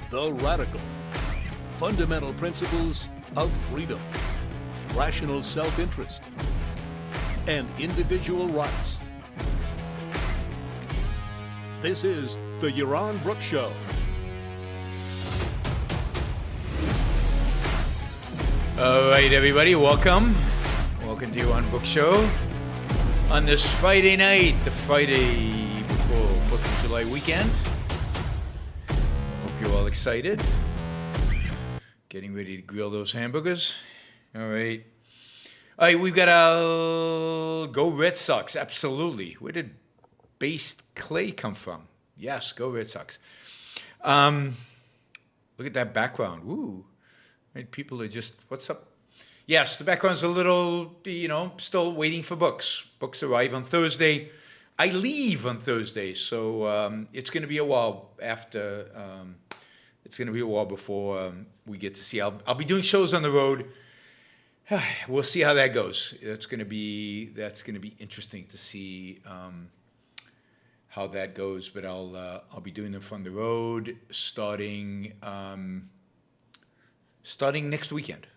The Radical. Fundamental principles of freedom, rational self-interest, and individual rights. This is the Yaron Brook Show. All right, everybody, welcome. Welcome to Yaron Brook Show on this Friday night, the Friday before 4th of July weekend. I hope you're all excited. Getting ready to grill those hamburgers. All right. All right, we've got a Go Red Sox, absolutely. Where did Based Clay come from? Yes, go Red Sox. Look at that background. Ooh. Right, people are just, what's up? Yes, the background's a little, still waiting for books. Books arrive on Thursday. I leave on Thursday, so it's going to be a while after, it's going to be a while before we get to see. I'll be doing shows on the road. We'll see how that goes. That's going to be interesting to see how that goes. But I'll be doing them from the road starting next weekend.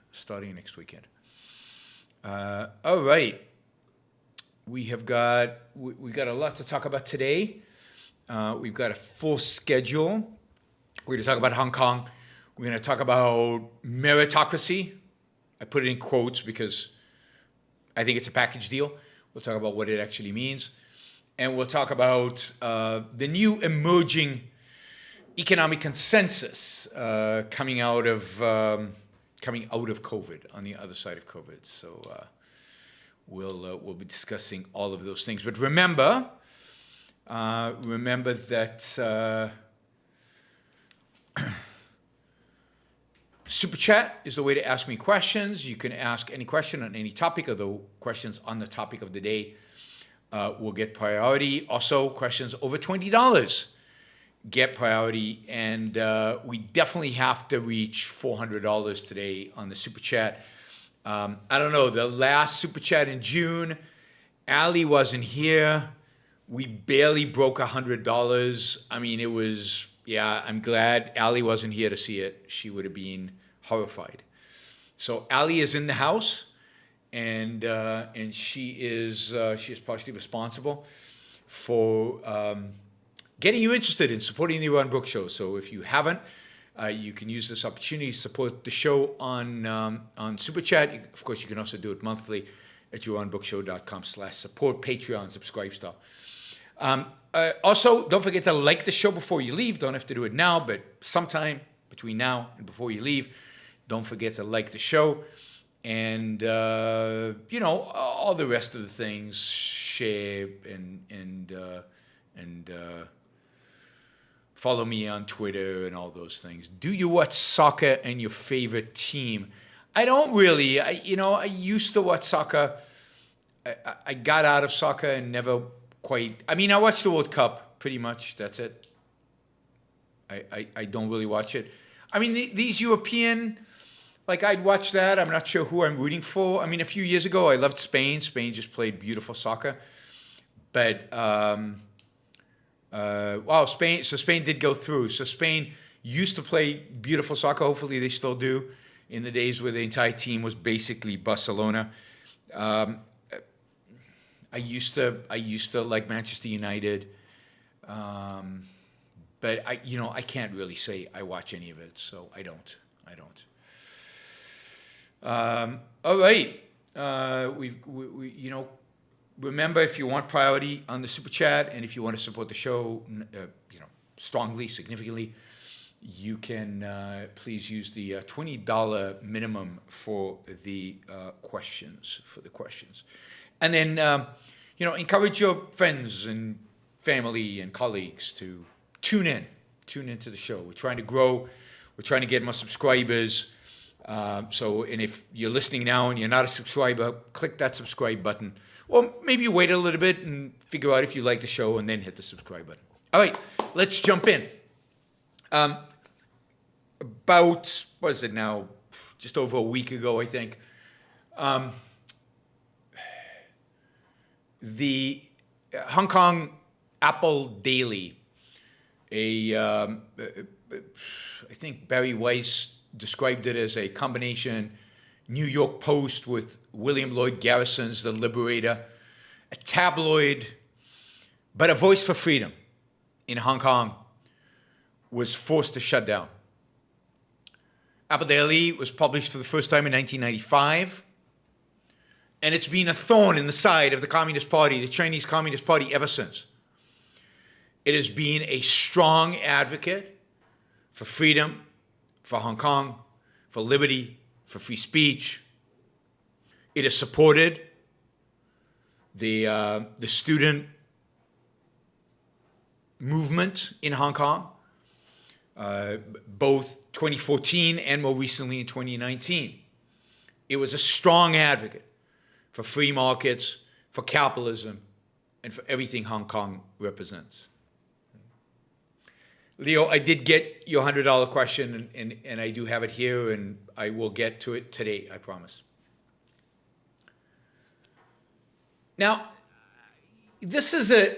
All right. We've got a lot to talk about today. We've got a full schedule. We're going to talk about Hong Kong. We're going to talk about meritocracy. I put it in quotes because I think it's a package deal. We'll talk about what it actually means. And we'll talk about the new emerging economic consensus coming out of COVID, on the other side of COVID. So we'll be discussing all of those things. But remember that Super Chat is the way to ask me questions. You can ask any question on any topic, or the questions on the topic of the day will get priority. Also, questions over $20 get priority. And we definitely have to reach $400 today on the Super Chat. I don't know, the last Super Chat in June, Ali wasn't here. We barely broke $100. I mean, it was... Yeah, I'm glad Ali wasn't here to see it. She would have been horrified. So Ali is in the house, and she is partially responsible for getting you interested in supporting the Yaron Brook Show. So if you haven't, you can use this opportunity to support the show on Super Chat. Of course, you can also do it monthly at yaronbrookshow.com/support, Patreon, Subscribe Star. Also, don't forget to like the show before you leave. Don't have to do it now, but sometime between now and before you leave, don't forget to like the show. And, all the rest of the things, share and follow me on Twitter and all those things. Do you watch soccer and your favorite team? I don't really. I used to watch soccer. I got out of soccer and never quite. I mean, I watched the World Cup pretty much. That's it. I don't really watch it. I mean, these European, like, I'd watch that. I'm not sure who I'm rooting for. I mean, a few years ago, I loved Spain. Spain just played beautiful soccer. But Spain. So Spain did go through. So Spain used to play beautiful soccer. Hopefully, they still do. In the days where the entire team was basically Barcelona. I used to like Manchester United, but I can't really say I watch any of it, so I don't. All right, remember, if you want priority on the Super Chat, and if you want to support the show, strongly, significantly, you can please use the $20 minimum for the questions. And then, encourage your friends and family and colleagues to tune into the show. We're trying to grow. We're trying to get more subscribers. And if you're listening now and you're not a subscriber, click that subscribe button. Or maybe you wait a little bit and figure out if you like the show and then hit the subscribe button. All right, let's jump in. About, what is it now? Just over a week ago, I think. The Hong Kong Apple Daily, a I think Barry Weiss described it as a combination New York Post with William Lloyd Garrison's The Liberator, a tabloid, but a voice for freedom in Hong Kong, was forced to shut down. Apple Daily was published for the first time in 1995, and it's been a thorn in the side of the Communist Party, the Chinese Communist Party, ever since. It has been a strong advocate for freedom, for Hong Kong, for liberty, for free speech. It has supported the student movement in Hong Kong, both 2014 and more recently in 2019. It was a strong advocate for free markets, for capitalism, and for everything Hong Kong represents. Leo, I did get your $100 question, and I do have it here, and I will get to it today, I promise. Now, this is an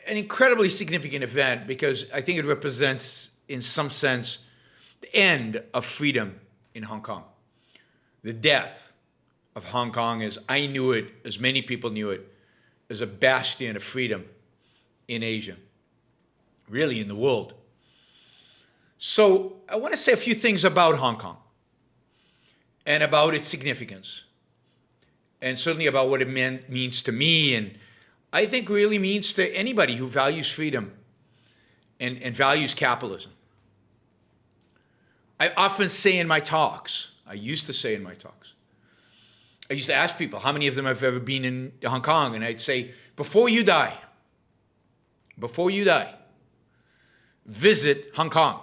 incredibly significant event because I think it represents, in some sense, the end of freedom in Hong Kong. The death of Hong Kong as I knew it, as many people knew it, as a bastion of freedom in Asia, really in the world. So I want to say a few things about Hong Kong and about its significance, and certainly about what it means to me, and I think really means to anybody who values freedom and values capitalism. I often say in my talks, I used to say in my talks, I used to ask people how many of them have ever been in Hong Kong, and I'd say, before you die, visit Hong Kong.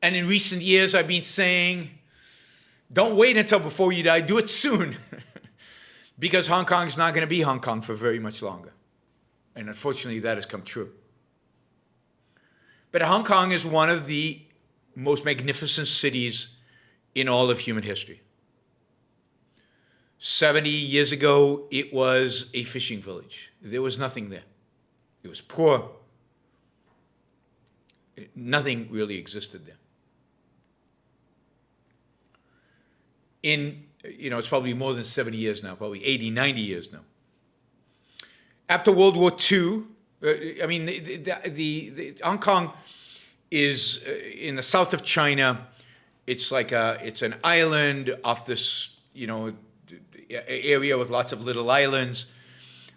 And in recent years, I've been saying, don't wait until before you die, do it soon. Because Hong Kong is not going to be Hong Kong for very much longer. And unfortunately, that has come true. But Hong Kong is one of the most magnificent cities in all of human history. 70 years ago, it was a fishing village. There was nothing there. It was poor. Nothing really existed there. It's probably more than 70 years now, probably 80, 90 years now. After World War II, Hong Kong is in the south of China. It's an island off this, area with lots of little islands,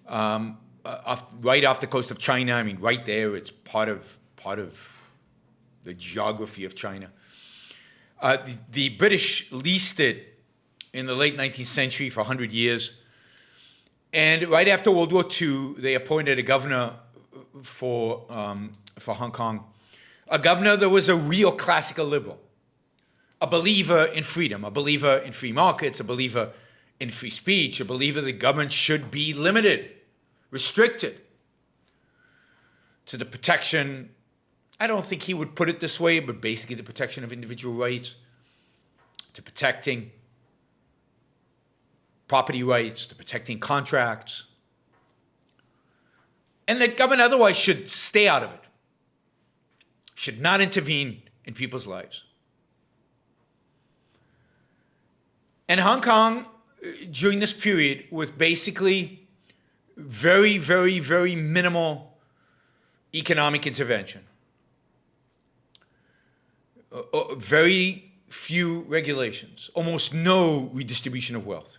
right off the coast of China. Right there. It's part of the geography of China. The British leased it in the late 19th century for 100 years. And right after World War II, they appointed a governor for Hong Kong, a governor that was a real classical liberal, a believer in freedom, a believer in free markets, a believer in free speech, a believer that government should be limited, restricted to the protection, I don't think he would put it this way, but basically the protection of individual rights, to protecting property rights, to protecting contracts, and that government otherwise should stay out of it, should not intervene in people's lives. And Hong Kong, during this period, with basically very, very, very minimal economic intervention, very few regulations, almost no redistribution of wealth.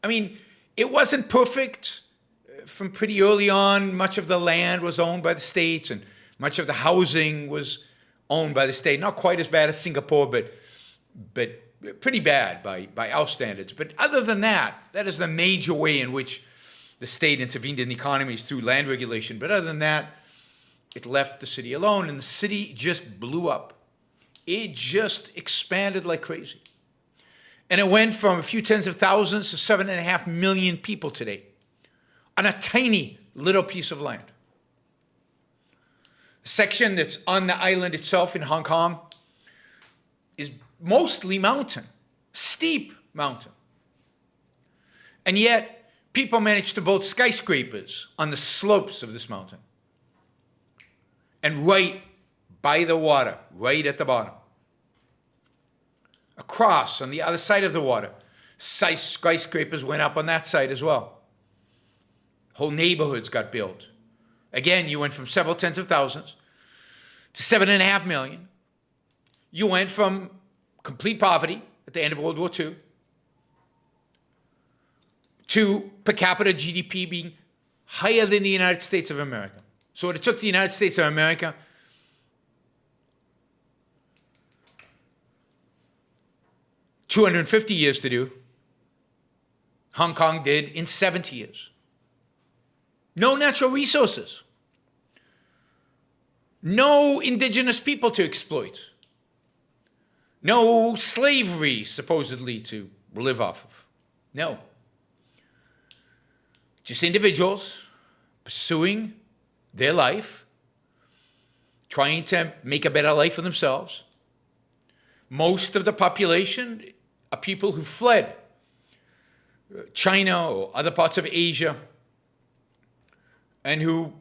It wasn't perfect. From pretty early on, much of the land was owned by the state, and much of the housing was owned by the state. Not quite as bad as Singapore, but pretty bad by our standards. But other than that, that is the major way in which the state intervened in the economy, is through land regulation. But other than that, it left the city alone, and the city just blew up. It just expanded like crazy. And it went from a few tens of thousands to 7.5 million people today on a tiny little piece of land. The section that's on the island itself in Hong Kong is mostly mountain, steep mountain. And yet, people managed to build skyscrapers on the slopes of this mountain. And right by the water, right at the bottom. Across on the other side of the water, skyscrapers went up on that side as well. Whole neighborhoods got built. Again, you went from several tens of thousands to 7.5 million. You went from complete poverty at the end of World War II to per capita GDP being higher than the United States of America. So it took the United States of America 250 years to do. Hong Kong did in 70 years. No natural resources. No indigenous people to exploit. No slavery, supposedly, to live off of. No. Just individuals pursuing their life, trying to make a better life for themselves. Most of the population are people who fled China or other parts of Asia and who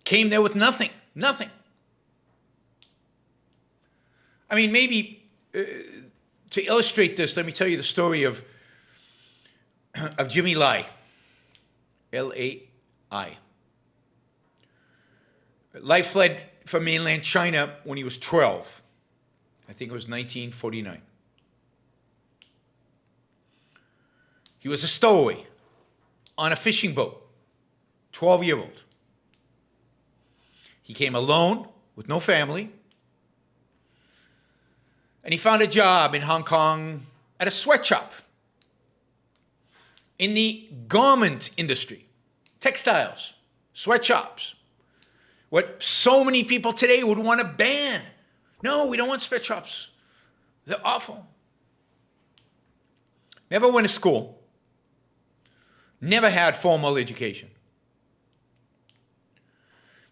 came there with nothing. I mean, maybe to illustrate this, let me tell you the story of Jimmy Lai, L-A-I. Lai fled from mainland China when he was 12. I think it was 1949. He was a stowaway on a fishing boat, 12-year-old. He came alone with no family, and he found a job in Hong Kong at a sweatshop in the garment industry, textiles, sweatshops. What so many people today would want to ban. No, we don't want sweatshops. They're awful. Never went to school. Never had formal education.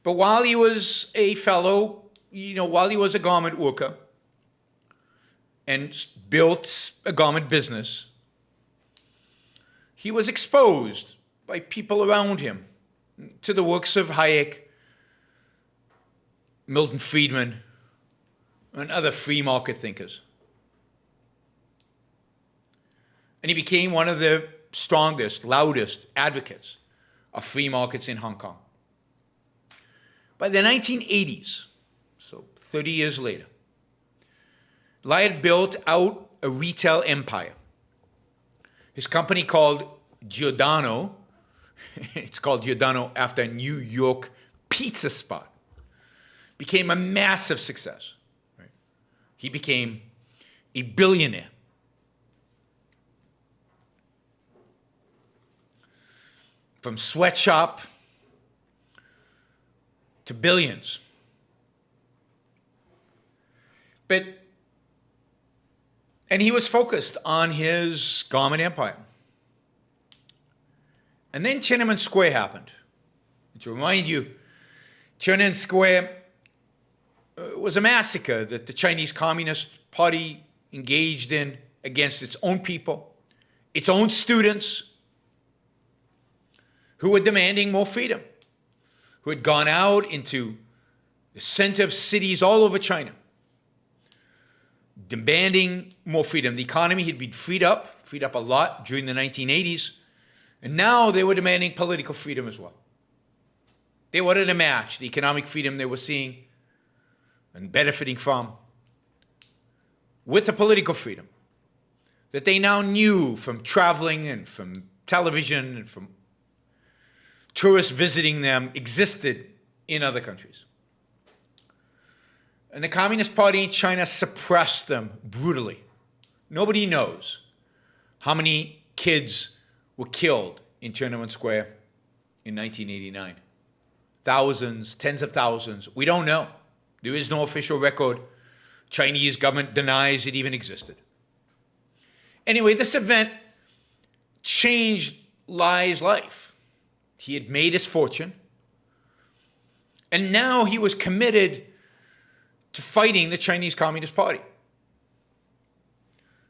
But while he was a fellow, while he was a garment worker and built a garment business, he was exposed by people around him to the works of Hayek, Milton Friedman, and other free market thinkers. And he became one of the strongest, loudest advocates of free markets in Hong Kong. By the 1980s, so 30 years later, Lai had built out a retail empire. His company called Giordano, it's called Giordano after a New York pizza spot, became a massive success. Right? He became a billionaire. From sweatshop to billions. And he was focused on his garment empire. And then Tiananmen Square happened. To remind you, Tiananmen Square was a massacre that the Chinese Communist Party engaged in against its own people, its own students, who were demanding more freedom, who had gone out into the center of cities all over China, demanding more freedom. The economy had been freed up a lot during the 1980s, and now they were demanding political freedom as well. They wanted to match the economic freedom they were seeing and benefiting from with the political freedom that they now knew from traveling and from television and from tourists visiting them existed in other countries. And the Communist Party in China suppressed them brutally. Nobody knows how many kids were killed in Tiananmen Square in 1989. Thousands, tens of thousands. We don't know. There is no official record. Chinese government denies it even existed. Anyway, this event changed Lai's life. He had made his fortune, and now he was committed to fighting the Chinese Communist Party.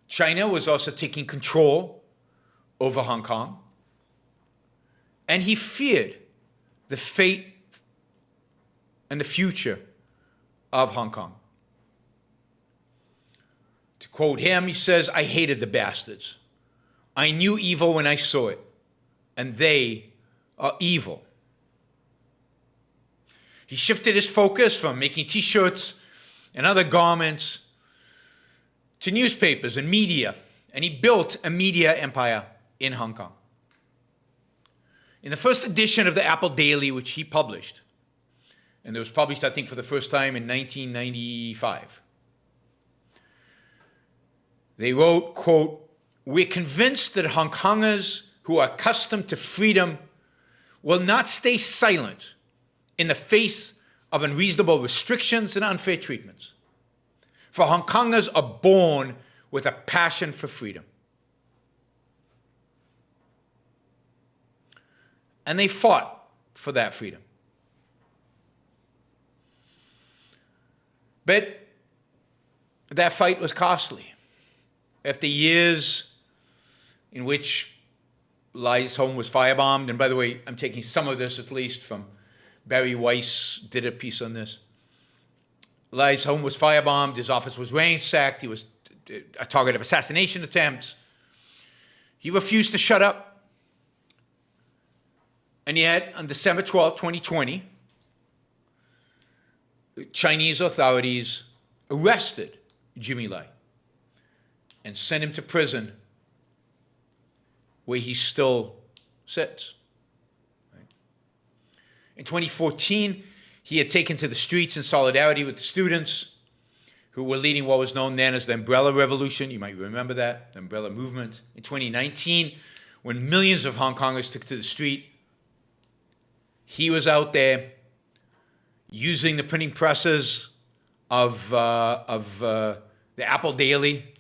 China was also taking control over Hong Kong, and he feared the fate and the future of Hong Kong. To quote him, he says, "I hated the bastards. I knew evil when I saw it, and they are evil." He shifted his focus from making t-shirts and other garments to newspapers and media, and he built a media empire in Hong Kong. In the first edition of the Apple Daily, which he published, and it was published, I think, for the first time in 1995, they wrote, quote, "We're convinced that Hong Kongers who are accustomed to freedom will not stay silent in the face of unreasonable restrictions and unfair treatments. For Hong Kongers are born with a passion for freedom. And they fought for that freedom. But that fight was costly. After years in which Lai's home was firebombed, and by the way, I'm taking some of this at least from Barry Weiss, did a piece on this. Lai's home was firebombed, his office was ransacked, he was a target of assassination attempts. He refused to shut up. And yet, on December 12, 2020, Chinese authorities arrested Jimmy Lai and sent him to prison where he still sits. In 2014, he had taken to the streets in solidarity with the students who were leading what was known then as the Umbrella Revolution. You might remember that, the Umbrella Movement. In 2019, when millions of Hong Kongers took to the street, he was out there using the printing presses of the Apple Daily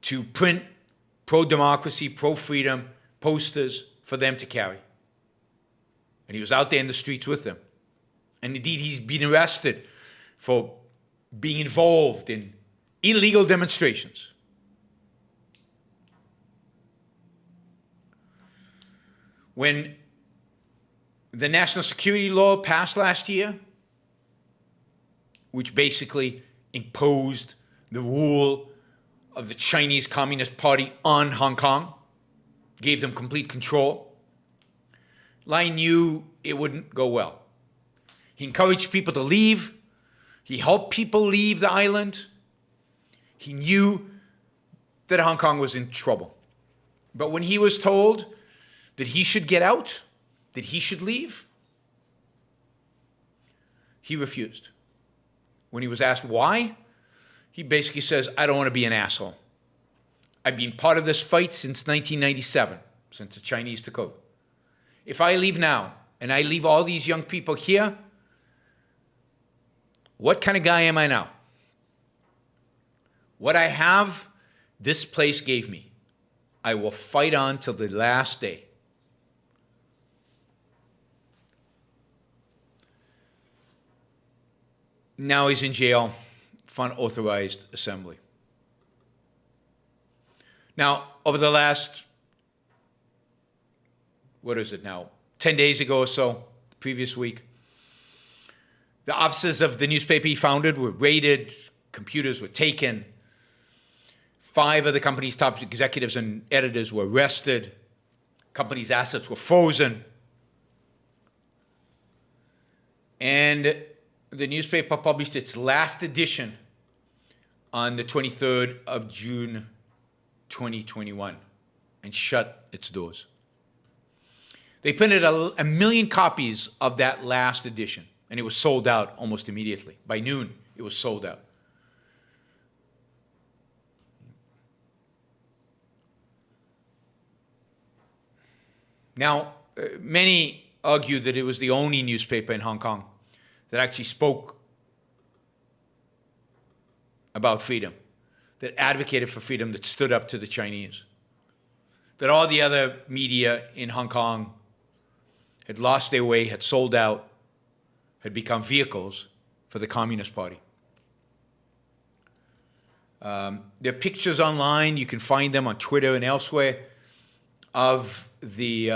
to print pro-democracy, pro-freedom posters for them to carry. And he was out there in the streets with them. And indeed, he's been arrested for being involved in illegal demonstrations. When the national security law passed last year, which basically imposed the rule of the Chinese Communist Party on Hong Kong, gave them complete control, Lai knew it wouldn't go well. He encouraged people to leave. He helped people leave the island. He knew that Hong Kong was in trouble. But when he was told that he should get out, that he should leave, he refused. When he was asked why, he basically says, "I don't want to be an asshole. I've been part of this fight since 1997, since the Chinese took over. If I leave now, and I leave all these young people here, what kind of guy am I now? What I have, this place gave me. I will fight on till the last day." Now he's in jail for unauthorized assembly. Now, over the last, 10 days ago or so, the previous week, the offices of the newspaper he founded were raided, computers were taken, 5 of the company's top executives and editors were arrested, company's assets were frozen, and the newspaper published its last edition on the 23rd of June, 2021, and shut its doors. They printed a million copies of that last edition, and it was sold out almost immediately. By noon, it was sold out. Now, many argue that it was the only newspaper in Hong Kong that actually spoke about freedom, that advocated for freedom, that stood up to the Chinese. That all the other media in Hong Kong had lost their way, had sold out, had become vehicles for the Communist Party. There are pictures online, you can find them on Twitter and elsewhere, of the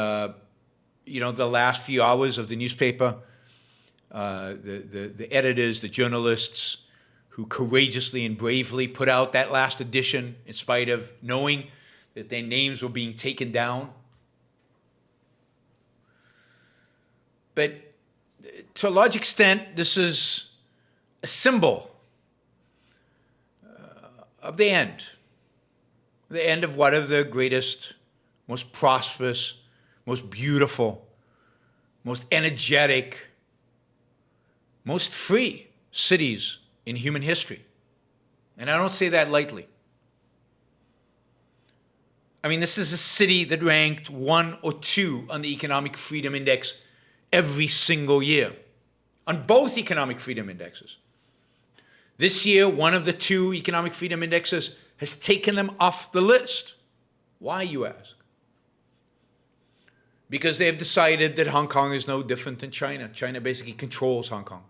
last few hours of the newspaper the editors, the journalists who courageously and bravely put out that last edition in spite of knowing that their names were being taken down. But to a large extent, this is a symbol of the end of one of the greatest, most prosperous, most beautiful, most energetic, most free cities in human history. And I don't say that lightly. I mean, this is a city that ranked 1 or 2 on the Economic Freedom Index every single year, on both economic freedom indexes. This year, one of the 2 economic freedom indexes has taken them off the list. Why, you ask? Because they have decided that Hong Kong is no different than China. China basically controls Hong Kong.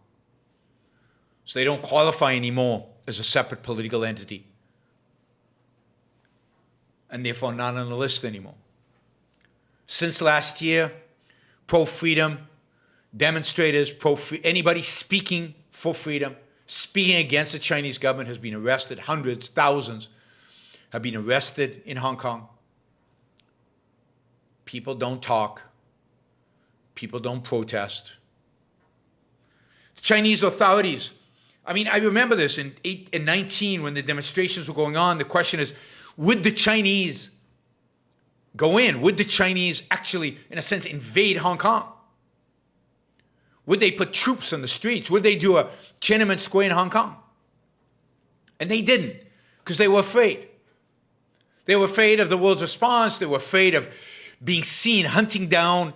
So they don't qualify anymore as a separate political entity, and therefore not on the list anymore. Since last year, pro-freedom demonstrators, anybody speaking for freedom, speaking against the Chinese government has been arrested. Hundreds, thousands have been arrested in Hong Kong. People don't talk. People don't protest. The Chinese authorities, I mean, I remember this in 19 when the demonstrations were going on. The question is, would the Chinese go in? Would the Chinese actually, in a sense, invade Hong Kong? Would they put troops on the streets? Would they do a Tiananmen Square in Hong Kong? And they didn't, because they were afraid. They were afraid of the world's response. They were afraid of being seen hunting down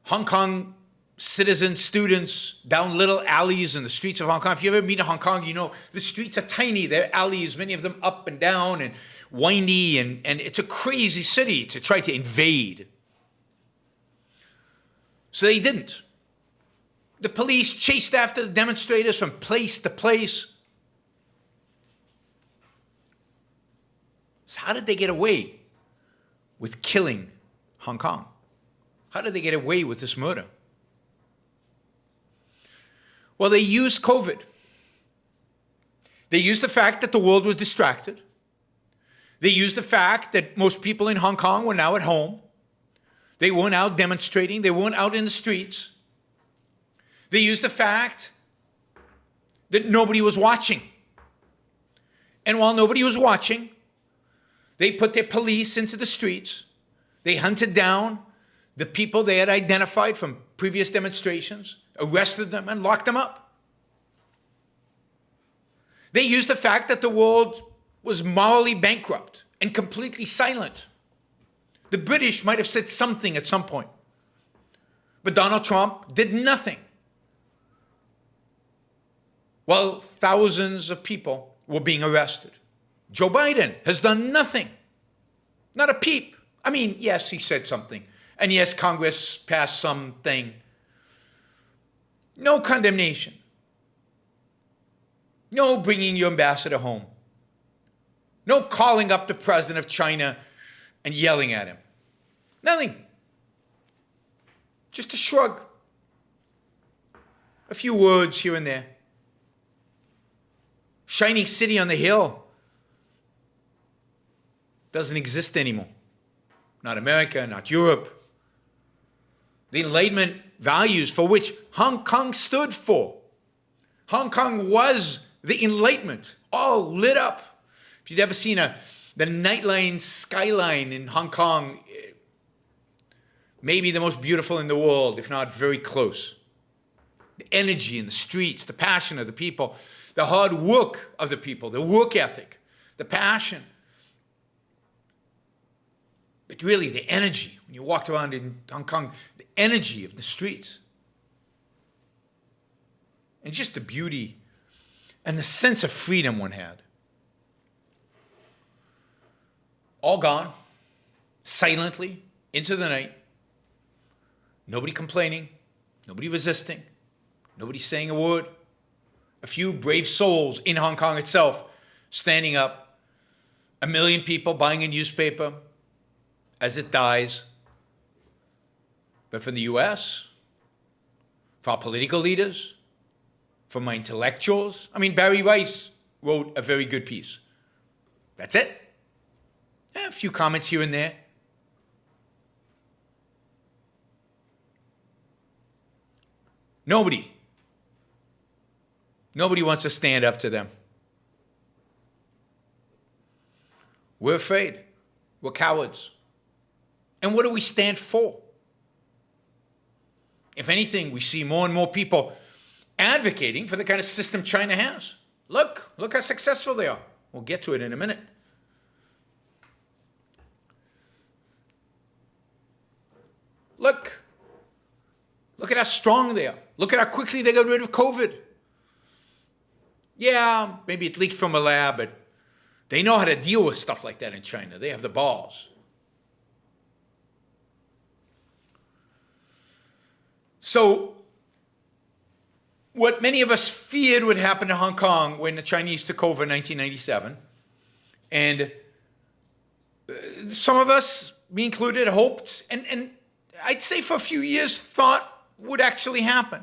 Hong Kong citizens, students, down little alleys in the streets of Hong Kong. If you ever been to Hong Kong, you know the streets are tiny. They're alleys, many of them up and down and windy, and it's a crazy city to try to invade. So they didn't. The police chased after the demonstrators from place to place. So how did they get away with killing Hong Kong? How did they get away with this murder? Well, they used COVID. They used the fact that the world was distracted. They used the fact that most people in Hong Kong were now at home. They weren't out demonstrating. They weren't out in the streets. They used the fact that nobody was watching. And while nobody was watching, they put their police into the streets. They hunted down the people they had identified from previous demonstrations, arrested them, and locked them up. They used the fact that the world was morally bankrupt and completely silent. The British might have said something at some point, but Donald Trump did nothing. While thousands of people were being arrested. Joe Biden has done nothing. Not a peep. I mean, yes, he said something. And yes, Congress passed something. No condemnation. No bringing your ambassador home. No calling up the president of China and yelling at him. Nothing. Just a shrug. A few words here and there. Shining city on the hill doesn't exist anymore. Not America, not Europe. The Enlightenment values for which Hong Kong stood for. Hong Kong was the Enlightenment, all lit up. If you'd ever seen the nightline skyline in Hong Kong, maybe the most beautiful in the world, if not very close. The energy in the streets, the passion of the people, the hard work of the people, the work ethic, the passion. But really the energy, when you walked around in Hong Kong, the energy of the streets. And just the beauty and the sense of freedom one had. All gone, silently, into the night. Nobody complaining, nobody resisting, nobody saying a word. A few brave souls in Hong Kong itself standing up. 1 million people buying a newspaper as it dies. But from the US, for our political leaders, for my intellectuals. I mean, Barry Weiss wrote a very good piece. That's it. A few comments here and there. Nobody wants to stand up to them. We're afraid. We're cowards. And what do we stand for? If anything, we see more and more people advocating for the kind of system China has. Look how successful they are. We'll get to it in a minute. Look at how strong they are. Look at how quickly they got rid of COVID. Yeah, maybe it leaked from a lab, but they know how to deal with stuff like that in China. They have the balls. So, what many of us feared would happen to Hong Kong when the Chinese took over in 1997, and some of us, me included, hoped, and I'd say for a few years thought would actually happen,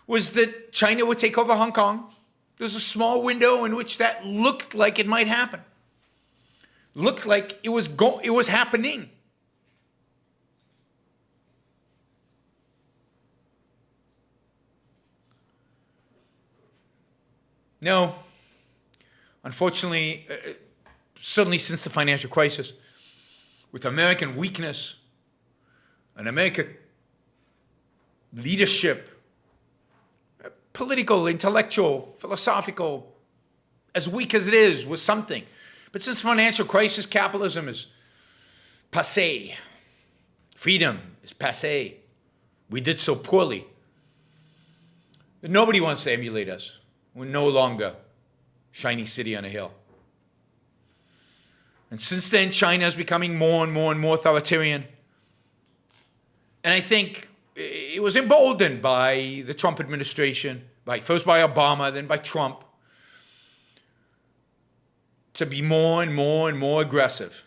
was that China would take over Hong Kong. There's a small window in which that looked like it might happen. Looked like it was happening. No. Unfortunately, certainly since the financial crisis, with American weakness and American leadership, political, intellectual, philosophical, as weak as it is, was something. But since the financial crisis, capitalism is passé. Freedom is passé. We did so poorly. Nobody wants to emulate us. We're no longer shining city on a hill. And since then, China is becoming more and more and more authoritarian. And I think it was emboldened by the Trump administration, first by Obama, then by Trump, to be more and more and more aggressive.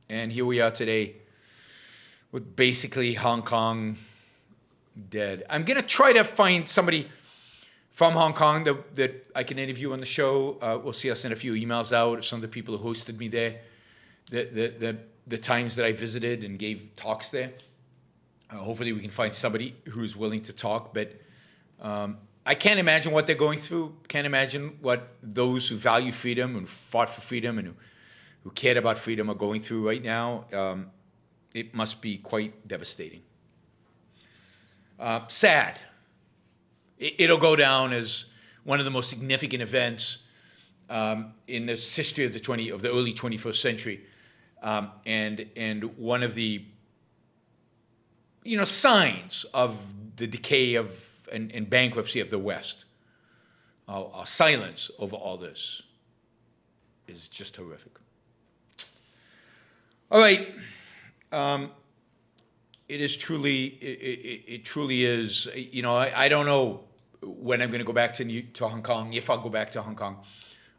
And here we are today with basically Hong Kong dead. I'm going to try to find somebody from Hong Kong that I can interview on the show. We'll see. I'll send a few emails out of some of the people who hosted me there, the times that I visited and gave talks there. Hopefully we can find somebody who's willing to talk, but I can't imagine what they're going through. Can't imagine what those who value freedom and fought for freedom and who cared about freedom are going through right now. It must be quite devastating. Sad. It'll go down as one of the most significant events in the history of the early 21st century, and one of the signs of the decay of and bankruptcy of the West. Our silence over all this is just horrific. All right. It is truly, it truly is, I don't know when I'm going to go back to Hong Kong, if I'll go back to Hong Kong,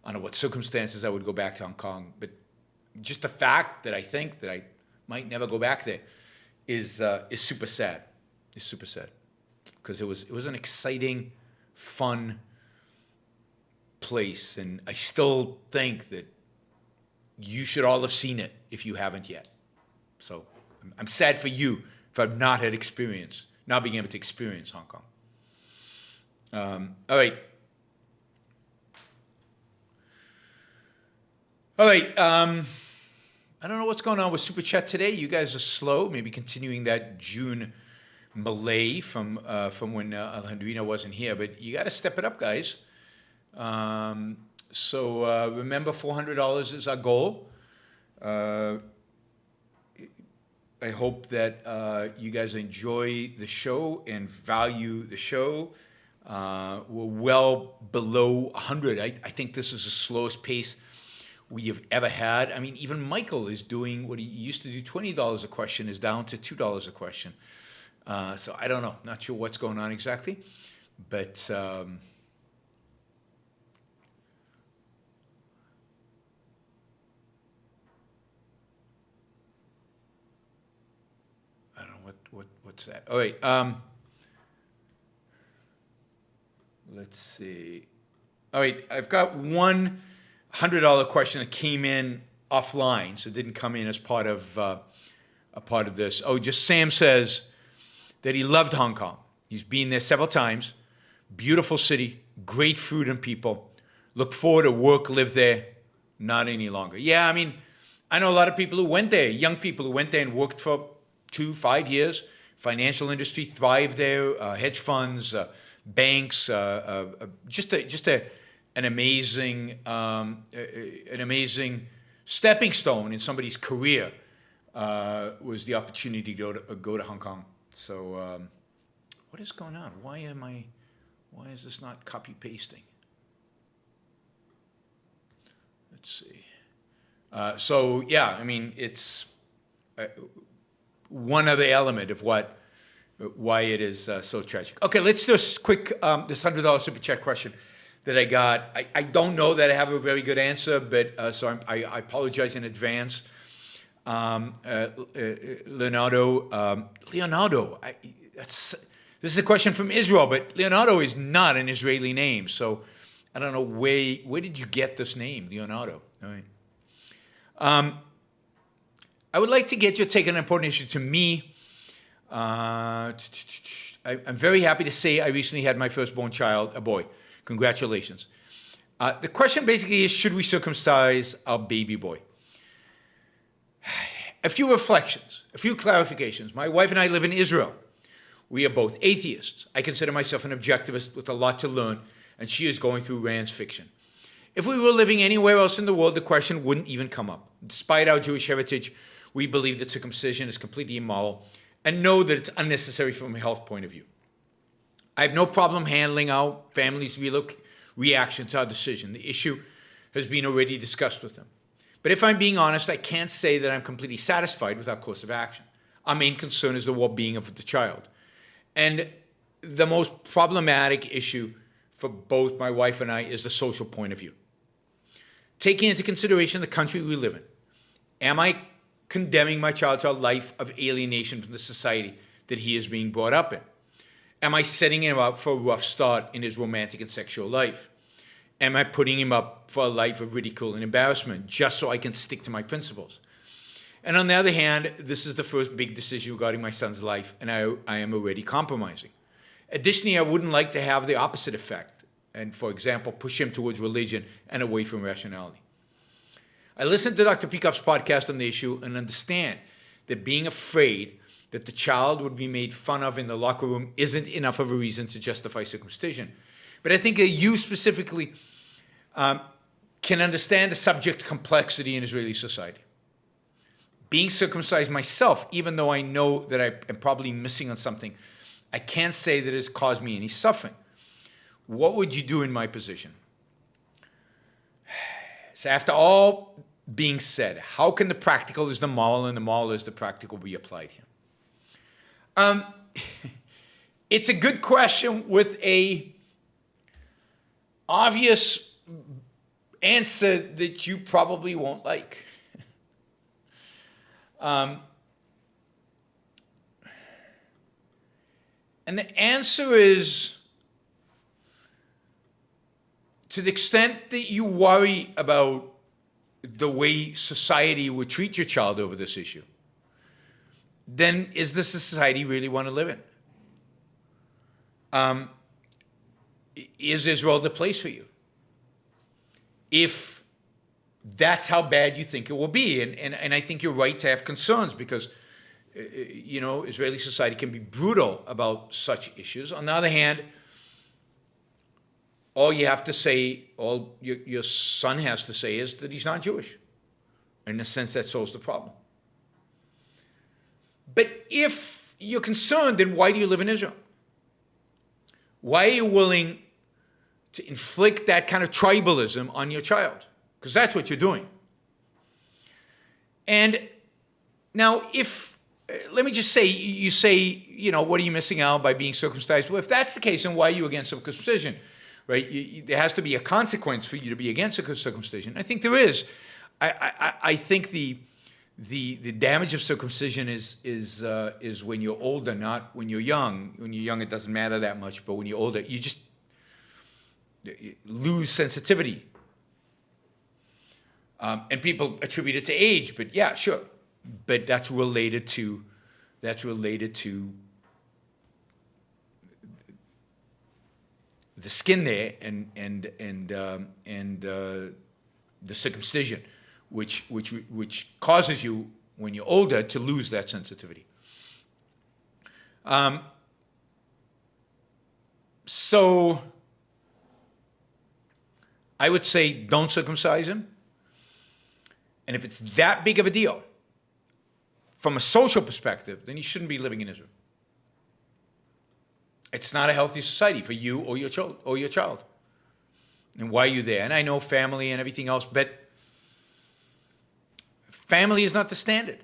under what circumstances I would go back to Hong Kong. But just the fact that I think that I might never go back there is super sad. It's super sad. Because it was an exciting, fun place. And I still think that you should all have seen it if you haven't yet. So I'm sad for you if I've not being able to experience Hong Kong. All right. I don't know what's going on with Super Chat today. You guys are slow. Maybe continuing that June melee from when Alejandrina wasn't here. But you got to step it up, guys. So remember, $400 is our goal. I hope that you guys enjoy the show and value the show. We're well below 100. I think this is the slowest pace we have ever had. I mean, even Michael is doing what he used to do, $20 a question is down to $2 a question. So I don't know. Not sure what's going on exactly. But What's that? All right. Let's see. All right. I've got one $100 question that came in offline, so it didn't come in as part of a part of this. Oh, just Sam says that he loved Hong Kong. He's been there several times. Beautiful city, great food and people. Look forward to work, live there. Not any longer. Yeah, I mean, I know a lot of people who went there, young people who went there and worked for 2-5 years. Financial industry thrived there, hedge funds, banks, an amazing stepping stone in somebody's career was the opportunity to go to Hong Kong. So what is going on? Why is this not copy pasting? Let's see. So yeah, I mean, it's one other element of why it is so tragic. Okay, let's do a quick this $100 super chat question that I got. I don't know that I have a very good answer, but so I apologize in advance. Leonardo, this is a question from Israel, but Leonardo is not an Israeli name, so I don't know where did you get this name, Leonardo? All right. I would like to get your take on an important issue. To me, I'm very happy to say I recently had my firstborn child, a boy. Congratulations. The question basically is, should we circumcise our baby boy? A few reflections, a few clarifications. My wife and I live in Israel. We are both atheists. I consider myself an objectivist with a lot to learn, and she is going through Rand's fiction. If we were living anywhere else in the world, the question wouldn't even come up. Despite our Jewish heritage, we believe that circumcision is completely immoral and know that it's unnecessary from a health point of view. I have no problem handling our family's reaction to our decision. The issue has been already discussed with them. But if I'm being honest, I can't say that I'm completely satisfied with our course of action. Our main concern is the well-being of the child. And the most problematic issue for both my wife and I is the social point of view. Taking into consideration the country we live in, am I condemning my child to a life of alienation from the society that he is being brought up in? Am I setting him up for a rough start in his romantic and sexual life? Am I putting him up for a life of ridicule and embarrassment just so I can stick to my principles? And on the other hand, this is the first big decision regarding my son's life, and I am already compromising. Additionally, I wouldn't like to have the opposite effect and, for example, push him towards religion and away from rationality. I listened to Dr. Peikoff's podcast on the issue and understand that being afraid that the child would be made fun of in the locker room isn't enough of a reason to justify circumcision. But I think that you specifically can understand the subject complexity in Israeli society. Being circumcised myself, even though I know that I am probably missing on something, I can't say that it has caused me any suffering. What would you do in my position? So after all being said, how can the practical is the moral and the moral is the practical be applied here? It's a good question with a obvious answer that you probably won't like. And the answer is, to the extent that you worry about the way society would treat your child over this issue, then is this a society you really want to live in? Is Israel the place for you? If that's how bad you think it will be, and I think you're right to have concerns because, Israeli society can be brutal about such issues. On the other hand, all you have to say, all your son has to say is that he's not Jewish. In a sense, that solves the problem. But if you're concerned, then why do you live in Israel? Why are you willing to inflict that kind of tribalism on your child? Because that's what you're doing. And now let me just say, you say, what are you missing out by being circumcised? Well, if that's the case, then why are you against circumcision? Right? There has to be a consequence for you to be against circumcision. I think there is. I think the damage of circumcision is when you're older, not when you're young. When you're young, it doesn't matter that much, but when you're older, you just lose sensitivity. And people attribute it to age, but yeah, sure. But that's related to the skin there and the circumcision, which causes you, when you're older, to lose that sensitivity. So I would say don't circumcise him. And if it's that big of a deal, from a social perspective, then you shouldn't be living in Israel. It's not a healthy society for you or your child. And why are you there? And I know family and everything else, but family is not the standard.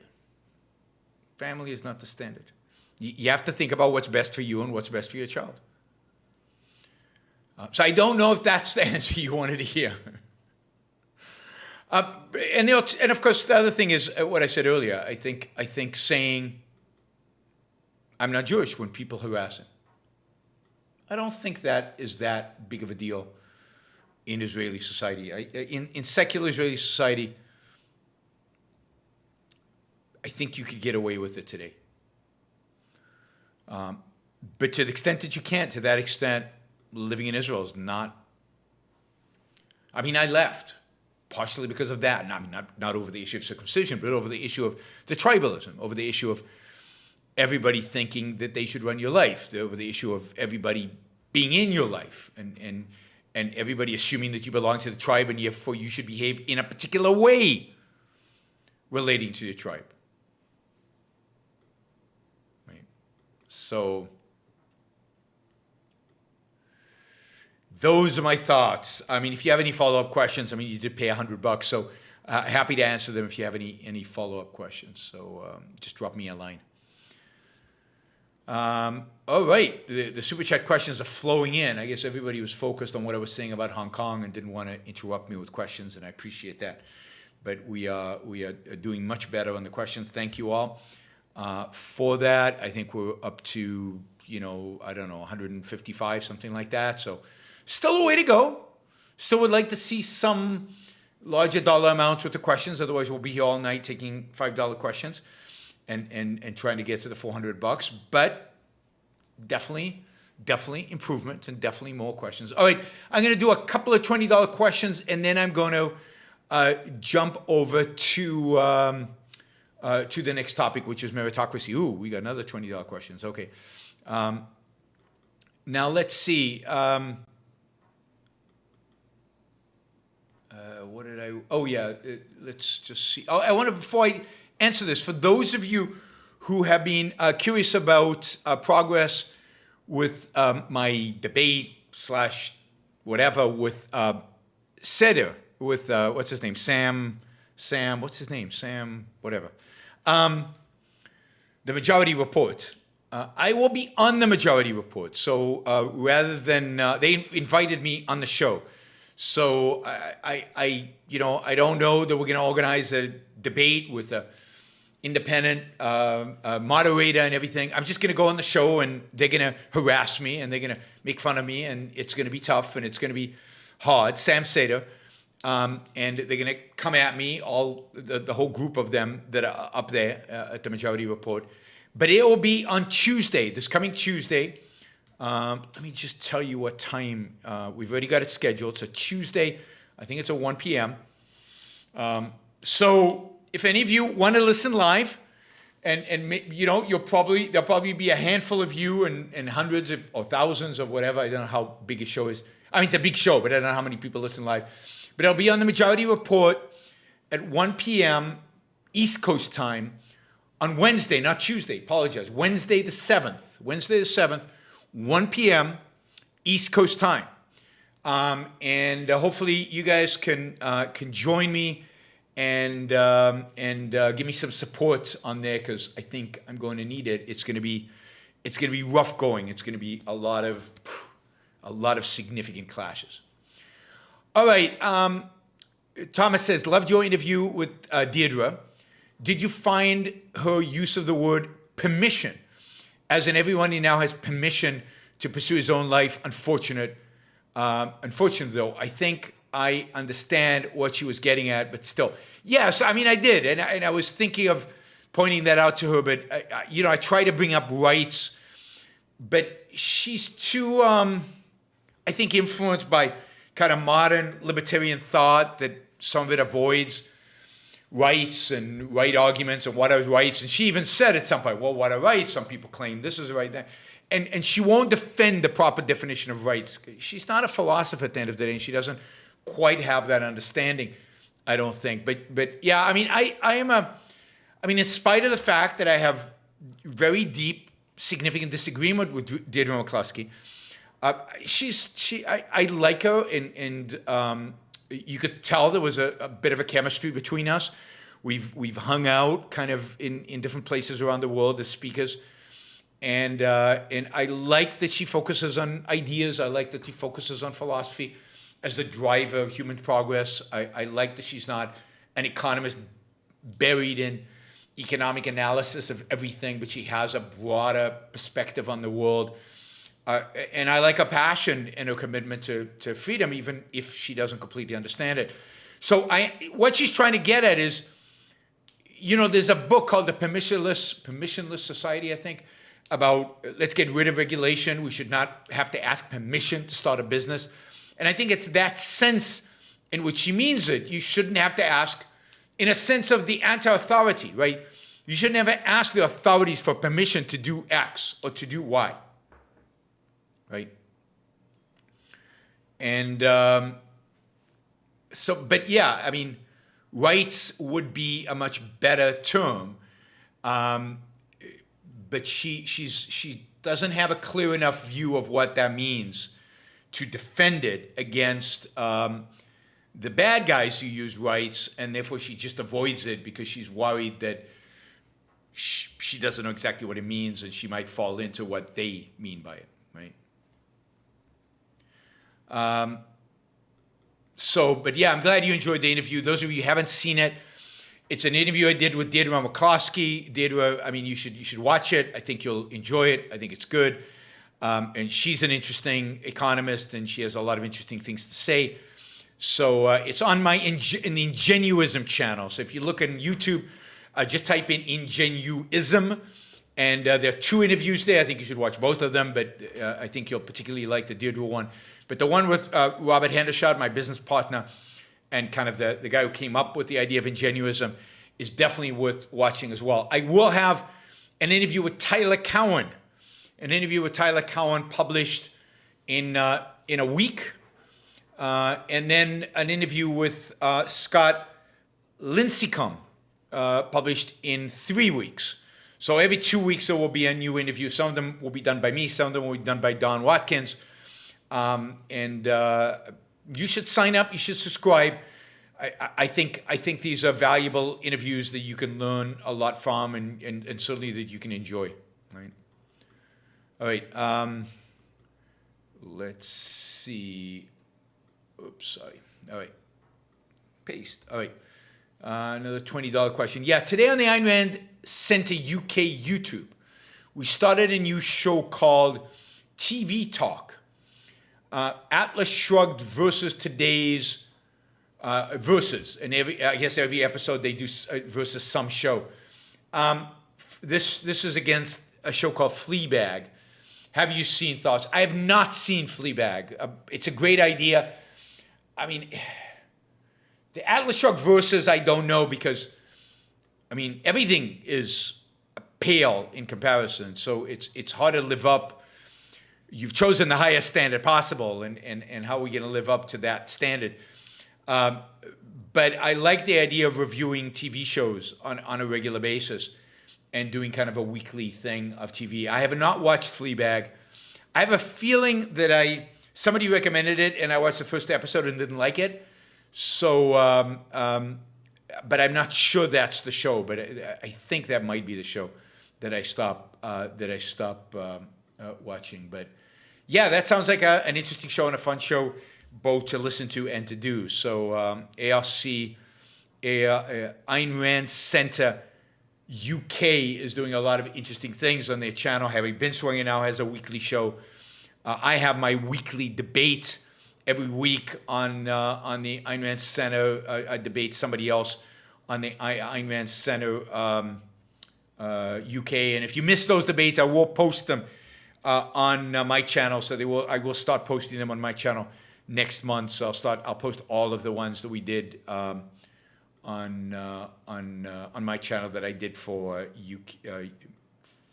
Family is not the standard. You have to think about what's best for you and what's best for your child. So I don't know if that's the answer you wanted to hear. And of course, the other thing is what I said earlier. I think saying I'm not Jewish when people harass him, I don't think that is that big of a deal in Israeli society. In secular Israeli society, I think you could get away with it today. But to the extent that you can't, to that extent, living in Israel is not. I mean, I left partially because of that. I mean, not over the issue of circumcision, but over the issue of the tribalism, over the issue of everybody thinking that they should run your life, over the issue of everybody being in your life, and everybody assuming that you belong to the tribe and therefore you should behave in a particular way relating to the tribe. Right? So those are my thoughts. I mean, if you have any follow-up questions, I mean, you did pay $100, so happy to answer them if you have any follow-up questions. So just drop me a line. All right, the Super Chat questions are flowing in. I guess everybody was focused on what I was saying about Hong Kong and didn't want to interrupt me with questions, and I appreciate that. But we are doing much better on the questions. Thank you all for that. I think we're up to, I don't know, 155, something like that. So still a way to go. Still would like to see some larger dollar amounts with the questions. Otherwise, we'll be here all night taking $5 questions and trying to get to the $400. But definitely improvement and definitely more questions. All right, I'm going to do a couple of $20 questions, and then I'm going to jump over to the next topic, which is meritocracy. Ooh, we got another $20 questions. Okay. Now let's see. What did I? Oh yeah. Let's just see. Oh, I want to, before I answer this, for those of you who have been curious about progress with my debate / whatever with Seder, with what's his name? Sam, what's his name? Sam, whatever. The Majority Report. I will be on the Majority Report. So rather than, they invited me on the show. So I don't know that we're going to organize a debate with a independent moderator and everything. I'm just going to go on the show, and they're going to harass me, and they're going to make fun of me, and it's going to be tough, and it's going to be hard. Sam Seder. And they're going to come at me, all the whole group of them that are up there at the Majority Report. But it will be on Tuesday, this coming Tuesday. Let me just tell you what time. We've already got it scheduled. So Tuesday, I think it's at 1 p.m. So if any of you want to listen live, and there'll probably be a handful of you and hundreds or thousands of whatever. I don't know how big a show is. I mean, it's a big show, but I don't know how many people listen live. But I'll be on the Majority Report at 1 p.m. East Coast time on Wednesday, not Tuesday. Apologize. Wednesday the 7th. 1 p.m. East Coast time. And hopefully you guys can join me and give me some support on there, because I think I'm going to need it. It's going to be rough going. It's going to be a lot of significant clashes. All right. Thomas says, loved your interview with Deirdre. Did you find her use of the word permission, as in everyone now has permission to pursue his own life? Unfortunate though, I think I understand what she was getting at, but still, yes, I mean, I did, and I was thinking of pointing that out to her, but I try to bring up rights, but she's too, I think, influenced by kind of modern libertarian thought that some of it avoids rights and right arguments and what are rights. And she even said at some point, well, what are rights? Some people claim this is right. And she won't defend the proper definition of rights. She's not a philosopher at the end of the day, and she doesn't quite have that understanding, I don't think. But yeah, I mean, in spite of the fact that I have very deep, significant disagreement with Deirdre McCluskey, I like her, and you could tell there was a bit of a chemistry between us. We've hung out kind of in different places around the world as speakers, and I like that she focuses on ideas. I like that she focuses on philosophy as the driver of human progress. I like that she's not an economist buried in economic analysis of everything, but she has a broader perspective on the world. And I like her passion and her commitment to freedom, even if she doesn't completely understand it. So what she's trying to get at is, there's a book called The Permissionless Society, I think, about let's get rid of regulation. We should not have to ask permission to start a business. And I think it's that sense in which she means it. You shouldn't have to ask, in a sense of the anti-authority, right? You should never ask the authorities for permission to do X or to do Y, right? And but yeah, I mean, rights would be a much better term, but she doesn't have a clear enough view of what that means to defend it against the bad guys who use rights, and therefore she just avoids it because she's worried that she doesn't know exactly what it means, and she might fall into what they mean by it, right? But yeah, I'm glad you enjoyed the interview. Those of you who haven't seen it, it's an interview I did with Deirdre McCluskey. Deirdre, I mean, you should watch it. I think you'll enjoy it. I think it's good. And she's an interesting economist, and she has a lot of interesting things to say. So it's on my in the Ingenuism channel. So if you look on YouTube, just type in Ingenuism, and there are 2 interviews there. I think you should watch both of them, but I think you'll particularly like the Deirdre one. But the one with Robert Hendershot, my business partner, and kind of the guy who came up with the idea of Ingenuism, is definitely worth watching as well. I will have an interview with Tyler Cowen. An interview with Tyler Cowen published in a week, and then an interview with Scott Lincecum, published in 3 weeks. So every 2 weeks there will be a new interview. Some of them will be done by me, some of them will be done by Don Watkins. And you should sign up, you should subscribe. I think these are valuable interviews that you can learn a lot from, and certainly that you can enjoy, right? All right, let's see. Oops, sorry. All right, paste. All right, another $20 question. Yeah, today on the Ayn Rand Center UK YouTube, we started a new show called TV Talk. Atlas Shrugged versus today's versus, and I guess every episode they do versus some show. This is against a show called Fleabag. Have you seen? Thoughts? I have not seen Fleabag. It's a great idea. I mean, the Atlas Shrugged versus, I don't know, because I mean everything is pale in comparison, so it's hard to live up. You've chosen the highest standard possible, and how are we going to live up to that standard? But I like the idea of reviewing TV shows on a regular basis and doing kind of a weekly thing of TV. I have not watched Fleabag. I have a feeling that somebody recommended it, and I watched the first episode and didn't like it. So, but I'm not sure that's the show. But I think that might be the show that I stop watching. But yeah, that sounds like an interesting show and a fun show, both to listen to and to do. So ARC Ayn Rand Center UK is doing a lot of interesting things on their channel. Harry Binswanger now has a weekly show. I have my weekly debate every week on the Ayn Rand Center. I debate somebody else on the Ayn Rand Center UK. And if you miss those debates, I will post them on my channel. So I will start posting them on my channel next month. So I'll post all of the ones that we did on my channel that I did for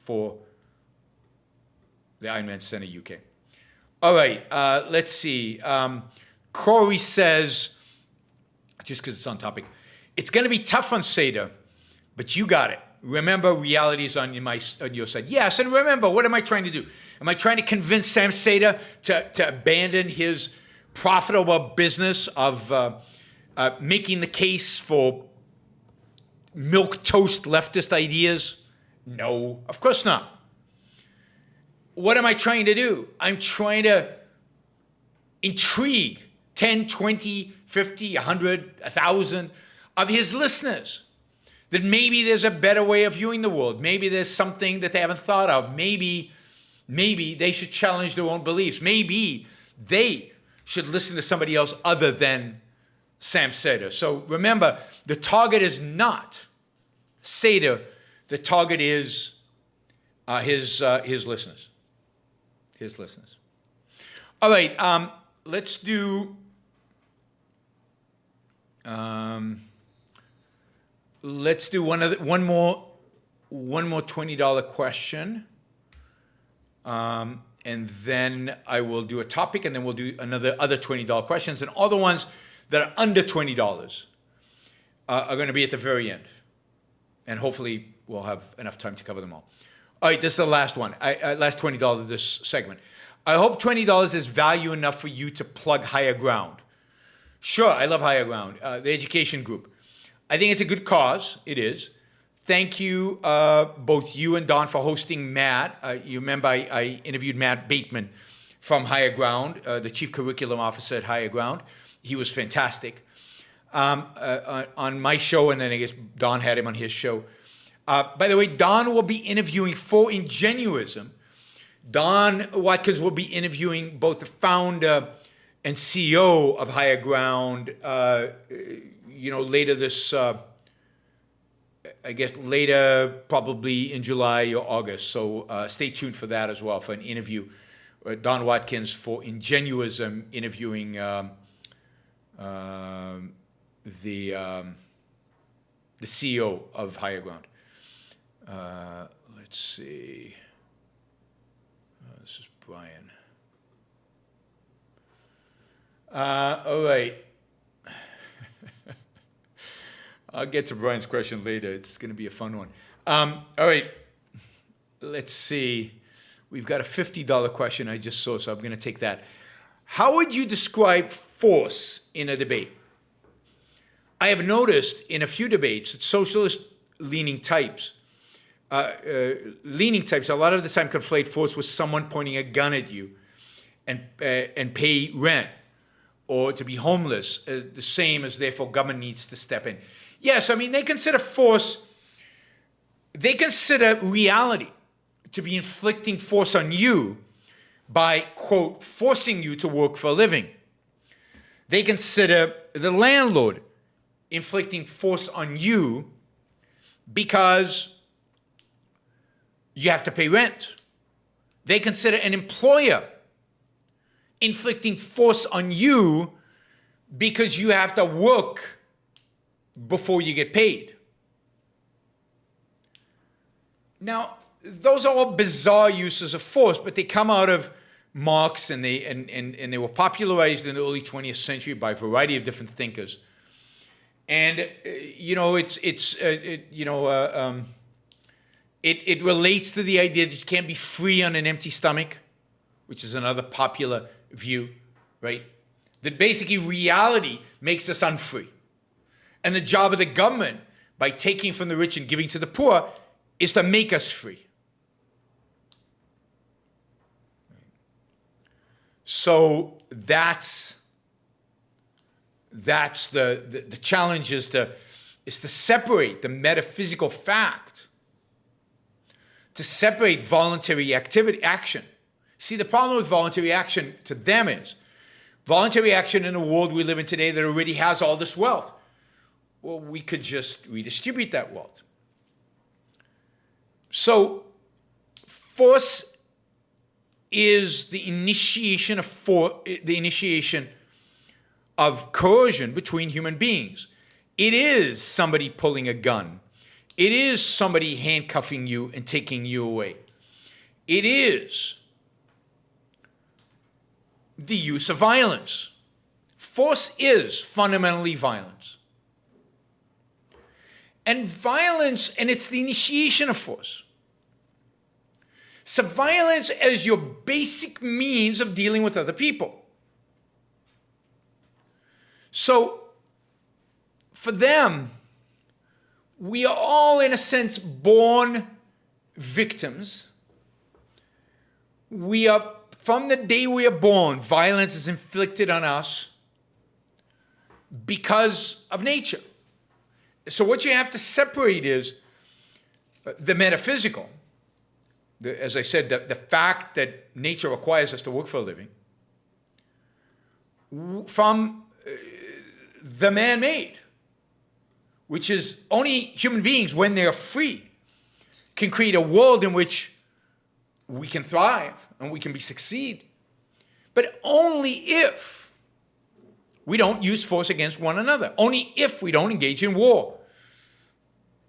for the Ayn Rand Center UK. All right, let's see. Corey says, just because it's on topic, it's going to be tough on Seder, but you got it. Remember, reality is on your side. Yes, and remember, what am I trying to do? Am I trying to convince Sam Seder to abandon his profitable business of making the case for milquetoast leftist ideas? No, of course not. What am I trying to do? I'm trying to intrigue 10, 20, 50, 100, 1,000 of his listeners. That maybe there's a better way of viewing the world. Maybe there's something that they haven't thought of. Maybe they should challenge their own beliefs. Maybe they should listen to somebody else other than Sam Seder. So remember, the target is not Seder. The target is his listeners. His listeners. All right, let's do one more $20 question, and then I will do a topic, and then we'll do other $20 questions, and all the ones that are under $20 are going to be at the very end, and hopefully we'll have enough time to cover them all. All right, this is the last one, last $20 of this segment. I hope $20 is value enough for you to plug Higher Ground. Sure, I love Higher Ground, the education group. I think it's a good cause. It is. Thank you, both you and Don, for hosting Matt. You remember I interviewed Matt Bateman from Higher Ground, the Chief Curriculum Officer at Higher Ground. He was fantastic on my show, and then I guess Don had him on his show. By the way, Don will be interviewing for Ingenuism. Don Watkins will be interviewing both the founder and CEO of Higher Ground, later this, I guess later probably in July or August. So stay tuned for that as well, for an interview. Don Watkins for Ingenuism interviewing the CEO of Higher Ground. Let's see. This is Brian. All right. I'll get to Brian's question later. It's going to be a fun one. All right. Let's see. We've got a $50 question I just saw, so I'm going to take that. How would you describe force in a debate? I have noticed in a few debates that socialist-leaning types, a lot of the time conflate force with someone pointing a gun at you and pay rent, or to be homeless, the same as therefore government needs to step in. Yes, I mean, they consider force, they consider reality to be inflicting force on you by, quote, forcing you to work for a living. They consider the landlord inflicting force on you because you have to pay rent. They consider an employer inflicting force on you because you have to work before you get paid. Now, those are all bizarre uses of force, but they come out of Marx, and they were popularized in the early 20th century by a variety of different thinkers. And it relates to the idea that you can't be free on an empty stomach, which is another popular view, right? That basically reality makes us unfree. And the job of the government, by taking from the rich and giving to the poor, is to make us free. So that's the challenge, is to is to separate the metaphysical fact, to separate voluntary action. See, the problem with voluntary action to them is voluntary action in the world we live in today that already has all this wealth. Well, we could just redistribute that wealth. So, force is the initiation of coercion between human beings. It is somebody pulling a gun. It is somebody handcuffing you and taking you away. It is the use of violence. Force is fundamentally violence. And violence, and it's the initiation of force. So violence as your basic means of dealing with other people. So for them, we are all, in a sense, born victims. We are, from the day we are born, violence is inflicted on us because of nature. So what you have to separate is the metaphysical, as I said, the fact that nature requires us to work for a living, from the man-made, which is only human beings, when they're free, can create a world in which we can thrive and we can succeed, but only if we don't use force against one another. Only if we don't engage in war.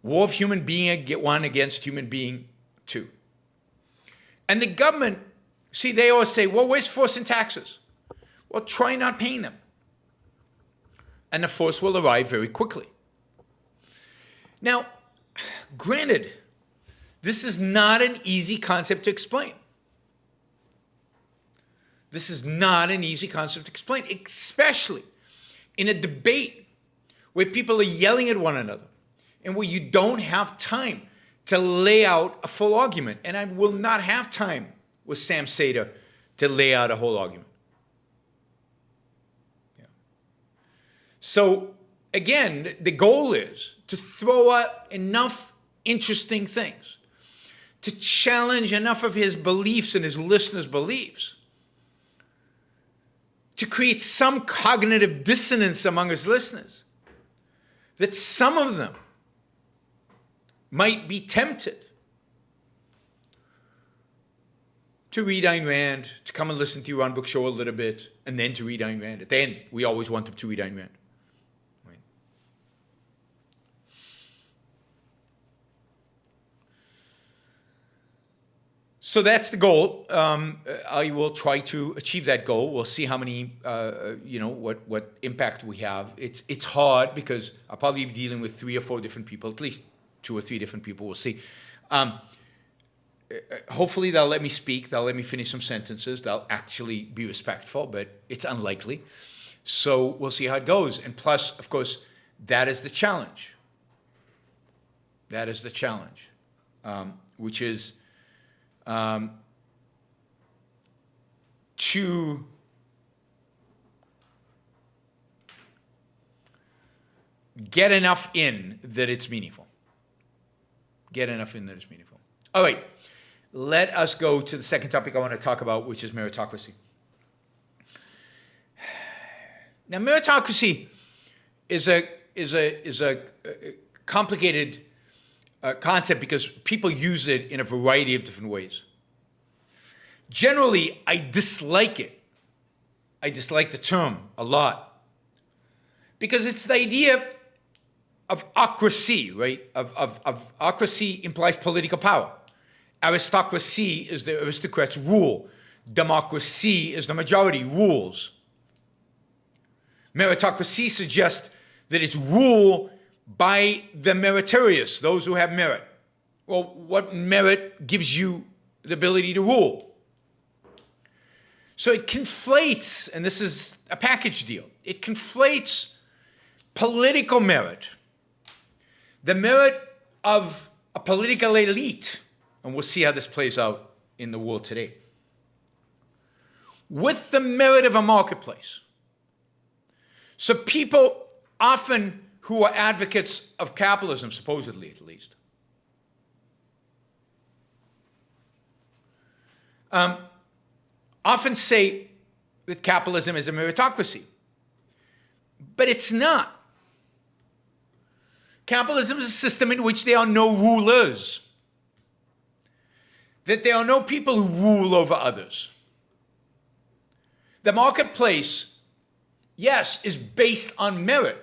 War of human being one against human being two. And the government, see, they always say, well, where's force and taxes? Well, try not paying them. And the force will arrive very quickly. Now, granted, this is not an easy concept to explain. This is not an easy concept to explain, especially in a debate where people are yelling at one another and where you don't have time to lay out a full argument. And I will not have time with Sam Seder to lay out a whole argument. Yeah. So again, the goal is to throw out enough interesting things, to challenge enough of his beliefs and his listeners' beliefs, to create some cognitive dissonance among his listeners, that some of them might be tempted to read Ayn Rand, to come and listen to Yaron Brook Show a little bit, and then to read Ayn Rand. At the end, we always want them to read Ayn Rand. Right? So that's the goal. I will try to achieve that goal. We'll see how many, what impact we have. It's hard because I'll probably be dealing with 3 or 4 different people, at least 2 or 3 different people. We'll see. Hopefully they'll let me speak. They'll let me finish some sentences. They'll actually be respectful, but it's unlikely. So we'll see how it goes. And plus, of course, that is the challenge. That is the challenge, which is to get enough in that it's meaningful. Get enough in that it's meaningful. All right, let us go to the second topic I want to talk about, which is meritocracy. Now, meritocracy is a complicated concept because people use it in a variety of different ways. Generally, I dislike it. I dislike the term a lot because it's the idea of ocracy, right? Of ocracy implies political power. Aristocracy is the aristocrats rule. Democracy is the majority rules. Meritocracy suggests that it's rule by the meritorious, those who have merit. Well, what merit gives you the ability to rule? So it conflates, and this is a package deal, it conflates political merit, the merit of a political elite, and we'll see how this plays out in the world today, with the merit of a marketplace. So people often who are advocates of capitalism, supposedly at least. Often say that capitalism is a meritocracy, but it's not. Capitalism is a system in which there are no rulers, that there are no people who rule over others. The marketplace, yes, is based on merit,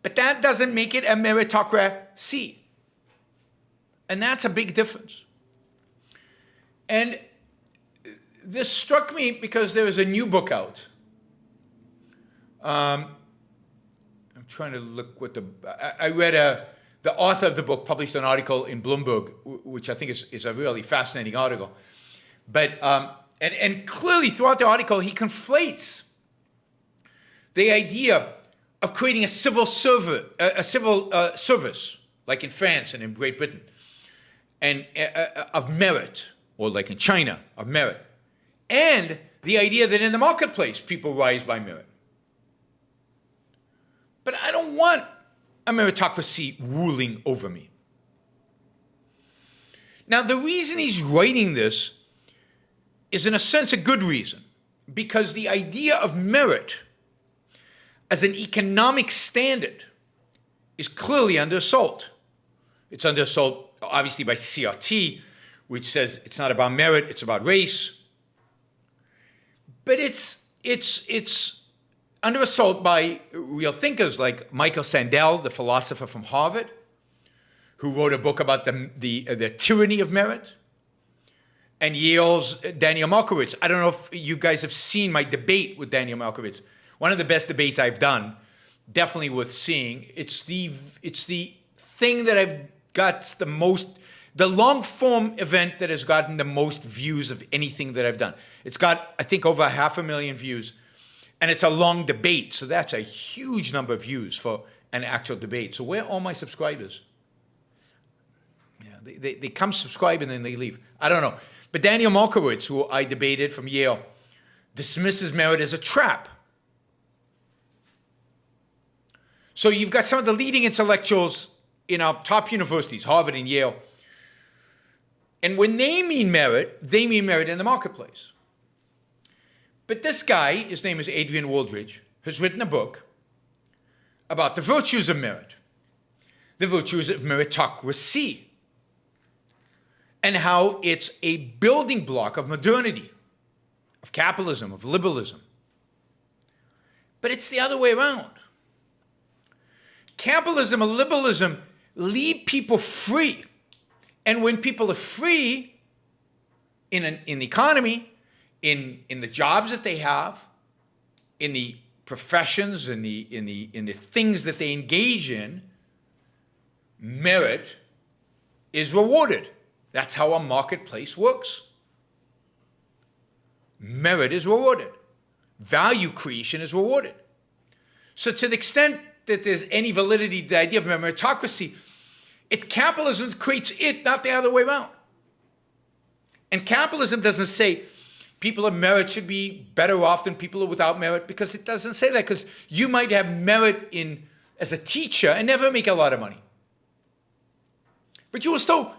but that doesn't make it a meritocracy. And that's a big difference. And this struck me because there is a new book out. I'm trying to look what I read the author of the book published an article in Bloomberg, which I think is a really fascinating article. But, and clearly throughout the article, he conflates the idea of creating a civil service, like in France and in Great Britain, and of merit, or like in China, of merit, and the idea that in the marketplace, people rise by merit. But I don't want a meritocracy ruling over me. Now, the reason he's writing this is, in a sense, a good reason, because the idea of merit as an economic standard is clearly under assault. It's under assault, obviously, by CRT, which says it's not about merit, it's about race. But it's under assault by real thinkers like Michael Sandel, the philosopher from Harvard, who wrote a book about the tyranny of merit, and Yale's Daniel Markowitz. I don't know if you guys have seen my debate with Daniel Markowitz. One of the best debates I've done, definitely worth seeing. It's the thing that I've got the long form event that has gotten the most views of anything that I've done. It's got, I think, over 500,000 views. And it's a long debate, so that's a huge number of views for an actual debate. So where are all my subscribers? Yeah, they come subscribe and then they leave. I don't know. But Daniel Markowitz, who I debated from Yale, dismisses merit as a trap. So you've got some of the leading intellectuals in our top universities, Harvard and Yale. And when they mean merit in the marketplace. But this guy, his name is Adrian Wooldridge, has written a book about the virtues of merit, the virtues of meritocracy, and how it's a building block of modernity, of capitalism, of liberalism. But it's the other way around. Capitalism and liberalism leave people free. And when people are free in the economy, in the jobs that they have, in the professions, in the things that they engage in, merit is rewarded. That's how a marketplace works. Merit is rewarded. Value creation is rewarded. So to the extent that there's any validity to the idea of meritocracy, it's capitalism that creates it, not the other way around. And capitalism doesn't say people of merit should be better off than people without merit, because it doesn't say that, because you might have merit as a teacher and never make a lot of money. But you will still,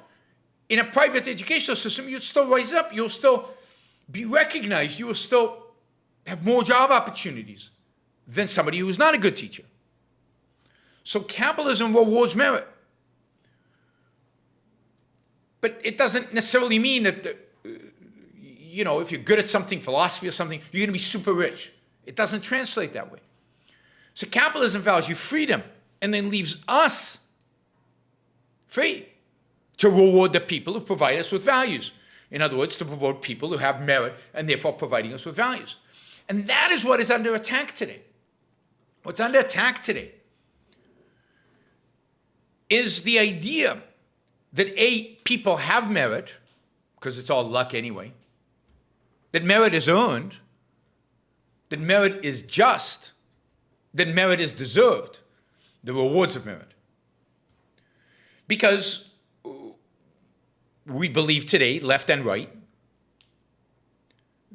in a private educational system, you'll still rise up, you'll still be recognized, you will still have more job opportunities than somebody who's not a good teacher. So capitalism rewards merit. But it doesn't necessarily mean that, if you're good at something, philosophy or something, you're going to be super rich. It doesn't translate that way. So capitalism values freedom and then leaves us free to reward the people who provide us with values. In other words, to reward people who have merit and therefore providing us with values. And that is what is under attack today. What's under attack today is the idea that people have merit, because it's all luck anyway, that merit is earned, that merit is just, that merit is deserved, the rewards of merit. Because we believe today, left and right,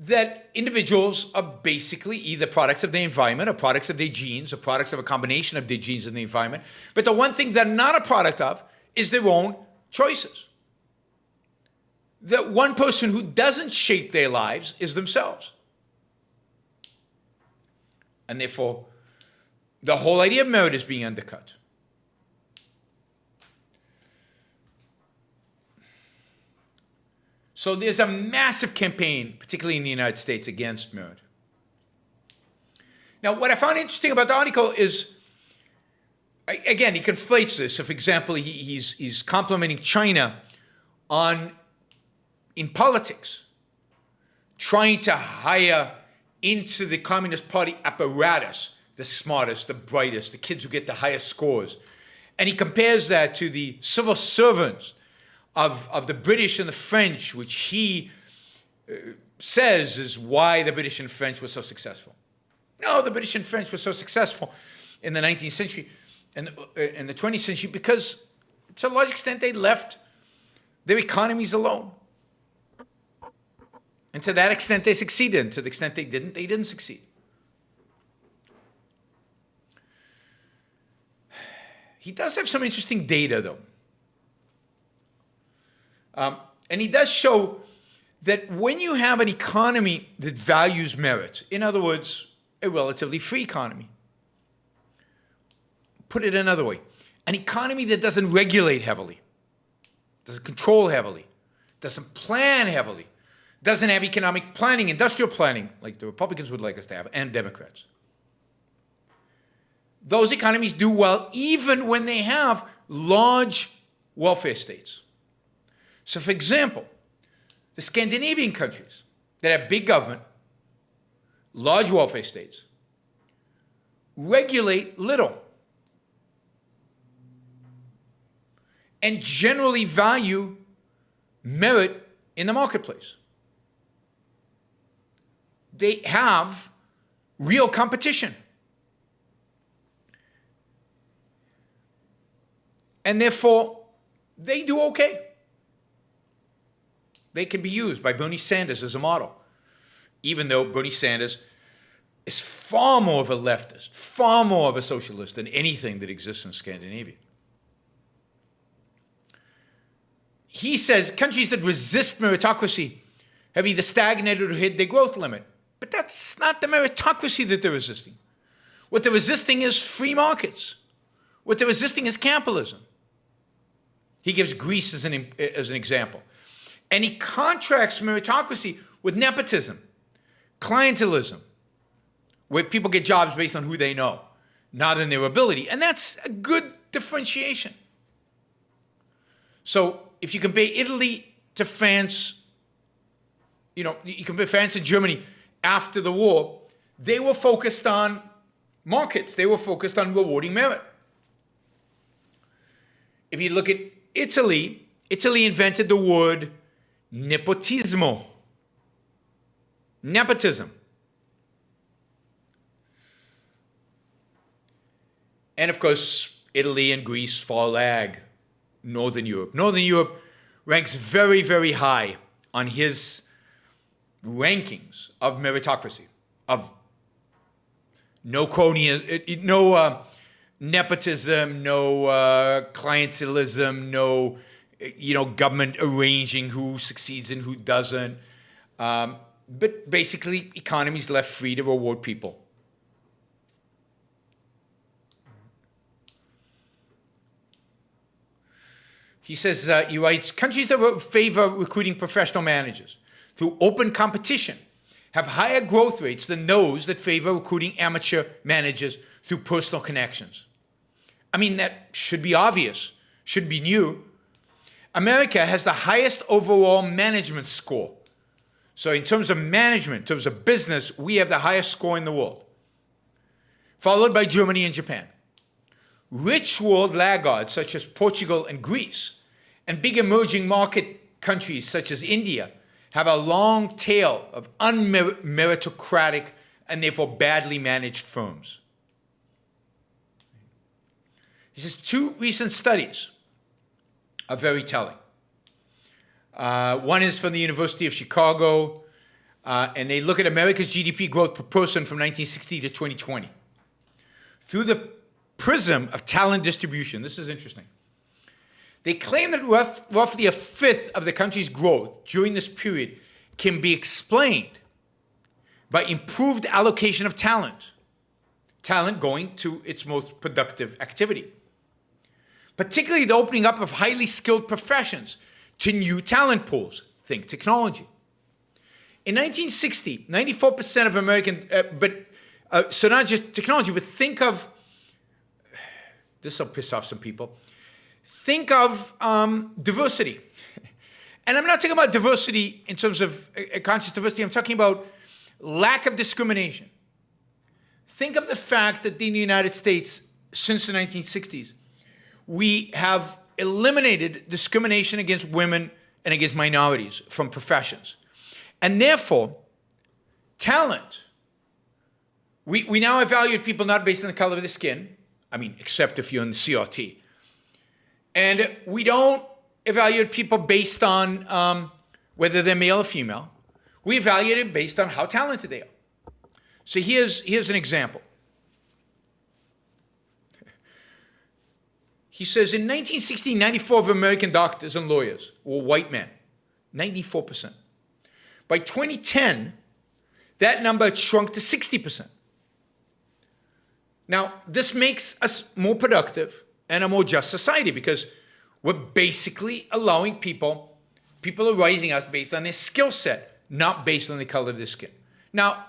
that individuals are basically either products of their environment or products of their genes or products of a combination of their genes and the environment. But the one thing they're not a product of is their own choices. That one person who doesn't shape their lives is themselves. And therefore, the whole idea of merit is being undercut. So there's a massive campaign, particularly in the United States, against merit. Now, what I found interesting about the article is, again, he conflates this. So, for example, he's complimenting China in politics, trying to hire into the Communist Party apparatus the smartest, the brightest, the kids who get the highest scores. And he compares that to the civil servants of the British and the French, which he says is why the British and French were so successful. No, the British and French were so successful in the 19th century and in the 20th century because, to a large extent, they left their economies alone. And to that extent, they succeeded. And to the extent they didn't succeed. He does have some interesting data, though. And he does show that when you have an economy that values merit, in other words, a relatively free economy, put it another way, an economy that doesn't regulate heavily, doesn't control heavily, doesn't plan heavily, doesn't have economic planning, industrial planning, like the Republicans would like us to have, and Democrats. Those economies do well even when they have large welfare states. So, for example, the Scandinavian countries that have big government, large welfare states, regulate little and generally value merit in the marketplace. They have real competition. And therefore, they do okay. They can be used by Bernie Sanders as a model, even though Bernie Sanders is far more of a leftist, far more of a socialist than anything that exists in Scandinavia. He says countries that resist meritocracy have either stagnated or hit their growth limit. But that's not the meritocracy that they're resisting. What they're resisting is free markets. What they're resisting is capitalism. He gives Greece as an example. And he contracts meritocracy with nepotism, clientelism, where people get jobs based on who they know, not on their ability. And that's a good differentiation. So if you compare Italy to France, you compare France and Germany after the war, they were focused on markets. They were focused on rewarding merit. If you look at Italy invented the word nepotismo. Nepotism. And of course, Italy and Greece far lag Northern Europe. Northern Europe ranks very, very high on his rankings of meritocracy, of no cronyism, no nepotism, no clientelism, no government arranging who succeeds and who doesn't. But basically, economies left free to reward people. He says, he writes, countries that favor recruiting professional managers through open competition have higher growth rates than those that favor recruiting amateur managers through personal connections. I mean, that should be obvious, shouldn't be new. America has the highest overall management score. So in terms of management, in terms of business, we have the highest score in the world, followed by Germany and Japan. Rich world laggards such as Portugal and Greece, and big emerging market countries such as India have a long tail of unmeritocratic and therefore badly managed firms. He says 2 recent studies are very telling. One is from the University of Chicago, and they look at America's GDP growth per person from 1960 to 2020 through the prism of talent distribution. This is interesting. They claim that roughly a fifth of the country's growth during this period can be explained by improved allocation of talent going to its most productive activity, particularly the opening up of highly skilled professions to new talent pools. Think technology. In 1960, 94% of American, so not just technology, but think of, this will piss off some people, think of diversity. And I'm not talking about diversity in terms of conscious diversity, I'm talking about lack of discrimination. Think of the fact that in the United States, since the 1960s, we have eliminated discrimination against women and against minorities from professions. And therefore, talent, we now evaluate people not based on the color of their skin, I mean, except if you're in the CRT. And we don't evaluate people based on whether they're male or female. We evaluate it based on how talented they are. So here's an example. He says in 1960, 94% of American doctors and lawyers were white men, 94%. By 2010, that number had shrunk to 60%. Now, this makes us more productive and a more just society because we're basically allowing people are rising us based on their skill set, not based on the color of their skin. Now,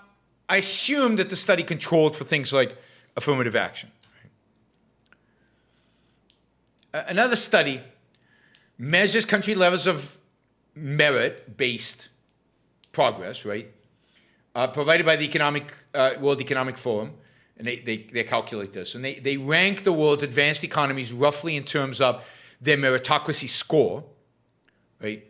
I assume that the study controlled for things like affirmative action. Another study measures country levels of merit-based progress, right? Provided by the World Economic Forum, and they calculate this. And they rank the world's advanced economies roughly in terms of their meritocracy score, right?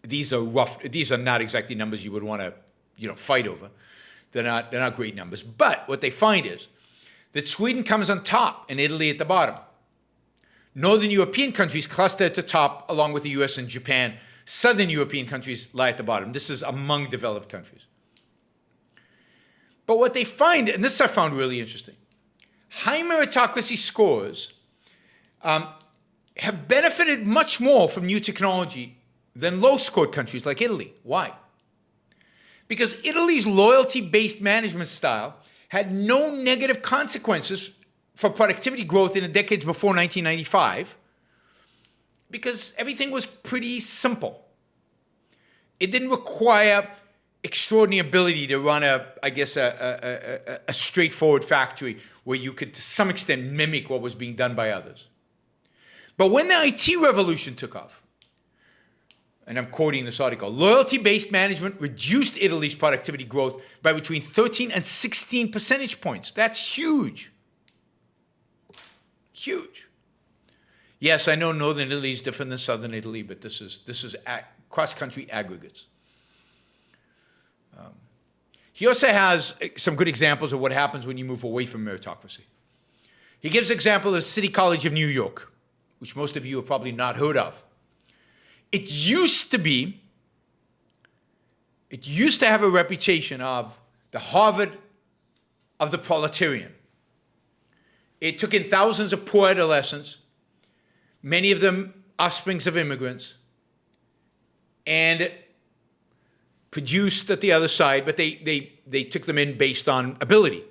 These are not exactly numbers you would want to, fight over. They're not great numbers. But what they find is that Sweden comes on top and Italy at the bottom. Northern European countries cluster at the top along with the US and Japan. Southern European countries lie at the bottom. This is among developed countries. But what they find, and this I found really interesting, high meritocracy scores have benefited much more from new technology than low-scored countries like Italy. Why? Because Italy's loyalty-based management style had no negative consequences for productivity growth in the decades before 1995 because everything was pretty simple. It didn't require extraordinary ability to run a straightforward factory where you could, to some extent, mimic what was being done by others. But when the IT revolution took off, and I'm quoting this article, loyalty-based management reduced Italy's productivity growth by between 13 and 16 percentage points. That's huge. Huge. Yes, I know Northern Italy is different than Southern Italy, but this is cross-country aggregates. He also has some good examples of what happens when you move away from meritocracy. He gives an example of the City College of New York, which most of you have probably not heard of. It used to have a reputation of the Harvard of the proletarian. It took in thousands of poor adolescents, many of them offsprings of immigrants, and produced at the other side, but they took them in based on ability.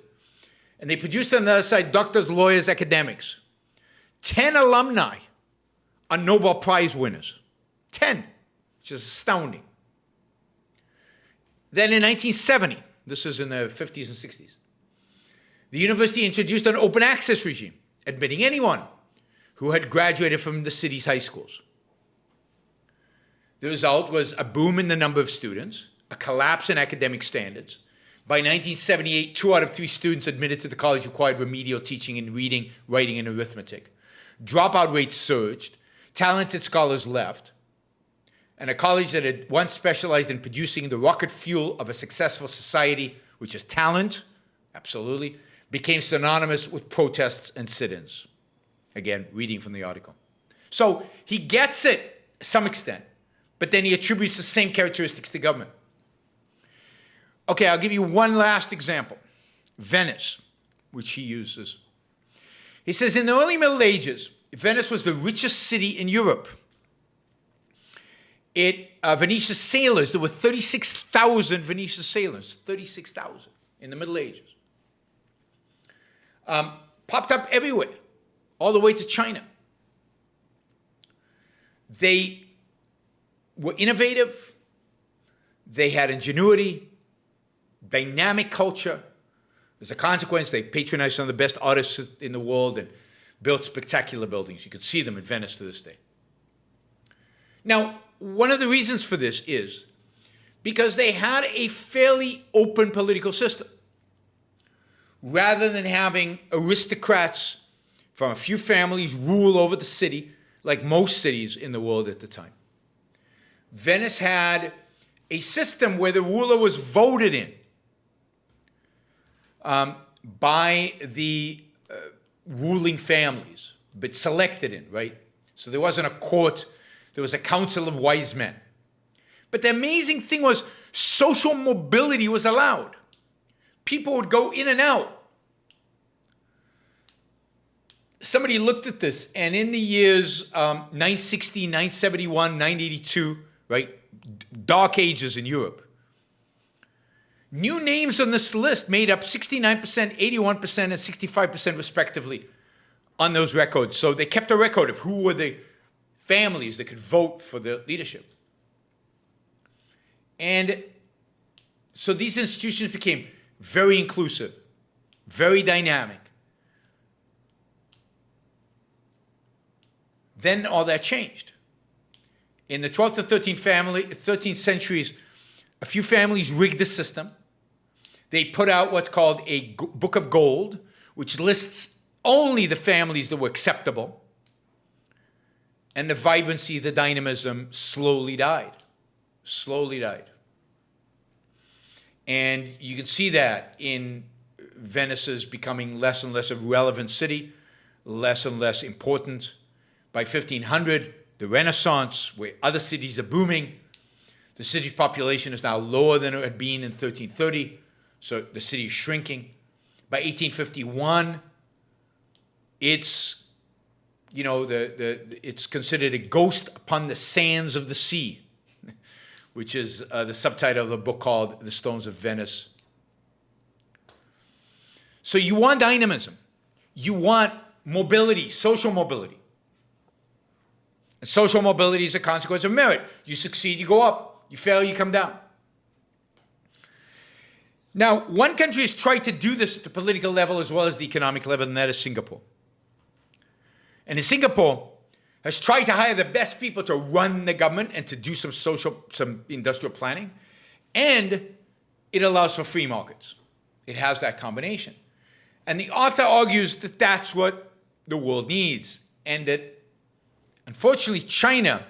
And they produced on the other side doctors, lawyers, academics. 10 alumni are Nobel Prize winners. 10, which is astounding. Then in 1970, this is in the 50s and 60s, the university introduced an open access regime, admitting anyone who had graduated from the city's high schools. The result was a boom in the number of students, a collapse in academic standards. By 1978, 2 out of 3 students admitted to the college required remedial teaching in reading, writing, and arithmetic. Dropout rates surged, talented scholars left, and a college that had once specialized in producing the rocket fuel of a successful society, which is talent, absolutely, became synonymous with protests and sit-ins. Again, reading from the article. So he gets it to some extent, but then he attributes the same characteristics to government. Okay, I'll give you one last example. Venice, which he uses. He says, in the early Middle Ages, Venice was the richest city in Europe. Venetian sailors, there were 36,000 Venetian sailors, 36,000 in the Middle Ages. Popped up everywhere, all the way to China. They were innovative. They had ingenuity, dynamic culture. As a consequence, they patronized some of the best artists in the world and built spectacular buildings. You can see them in Venice to this day. Now, one of the reasons for this is because they had a fairly open political system. Rather than having aristocrats from a few families rule over the city, like most cities in the world at the time, Venice had a system where the ruler was voted in by the ruling families, but selected in, right? So there wasn't a court, there was a council of wise men. But the amazing thing was social mobility was allowed. People would go in and out. Somebody looked at this, and in the years 960, 971, 982, right, dark ages in Europe, new names on this list made up 69%, 81%, and 65% respectively on those records. So they kept a record of who were the families that could vote for the leadership. And so these institutions became very inclusive, very dynamic. Then all that changed. In the 12th and 13th centuries, a few families rigged the system. They put out what's called a book of gold, which lists only the families that were acceptable. And the vibrancy, the dynamism slowly died. Slowly died. And you can see that in Venice's becoming less and less a relevant city, less and less important. By 1500, the Renaissance, where other cities are booming, the city's population is now lower than it had been in 1330, so the city is shrinking. By 1851, it's, it's considered a ghost upon the sands of the sea, which is the subtitle of a book called The Stones of Venice. So you want dynamism. You want mobility, social mobility. And social mobility is a consequence of merit. You succeed, you go up. You fail, you come down. Now, one country has tried to do this at the political level as well as the economic level, and that is Singapore. And in Singapore, has tried to hire the best people to run the government and to do some industrial planning. And it allows for free markets. It has that combination. And the author argues that that's what the world needs. And that, unfortunately, China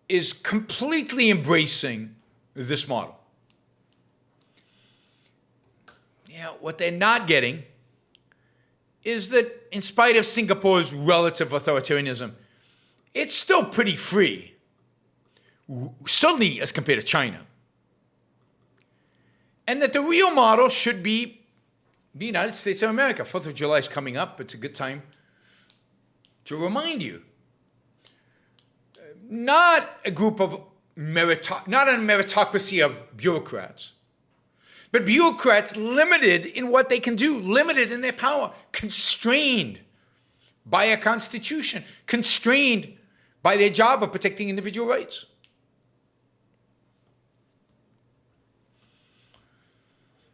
is completely embracing this model. What they're not getting is that in spite of Singapore's relative authoritarianism, it's still pretty free, certainly as compared to China. And that the real model should be the United States of America. 4th of July is coming up. It's a good time to remind you. Not a group of not a meritocracy of bureaucrats, but bureaucrats limited in what they can do, limited in their power, constrained by a constitution, constrained by their job of protecting individual rights.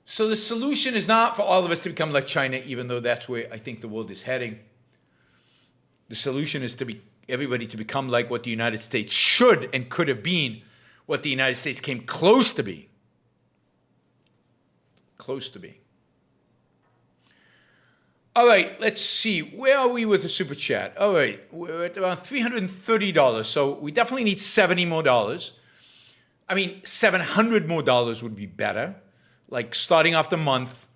So the solution is not for all of us to become like China, even though that's where I think the world is heading. The solution is everybody to become like what the United States should and could have been, what the United States came close to being. Close to being. All right, let's see. Where are we with the Super Chat? All right, we're at around $330, so we definitely need $70 more. I mean, $700 more would be better. Like starting off the month,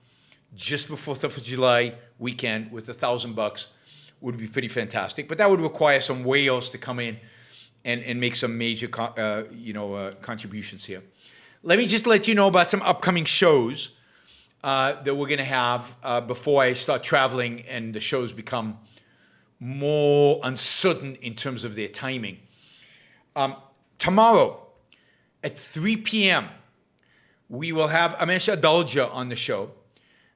just before 4th of July weekend with $1,000 would be pretty fantastic. But that would require some whales to come in and make some major contributions here. let me just let you know about some upcoming shows that we're going to have before I start traveling and the shows become more uncertain in terms of their timing. Tomorrow at 3 p.m., we will have Amesh Adalja on the show,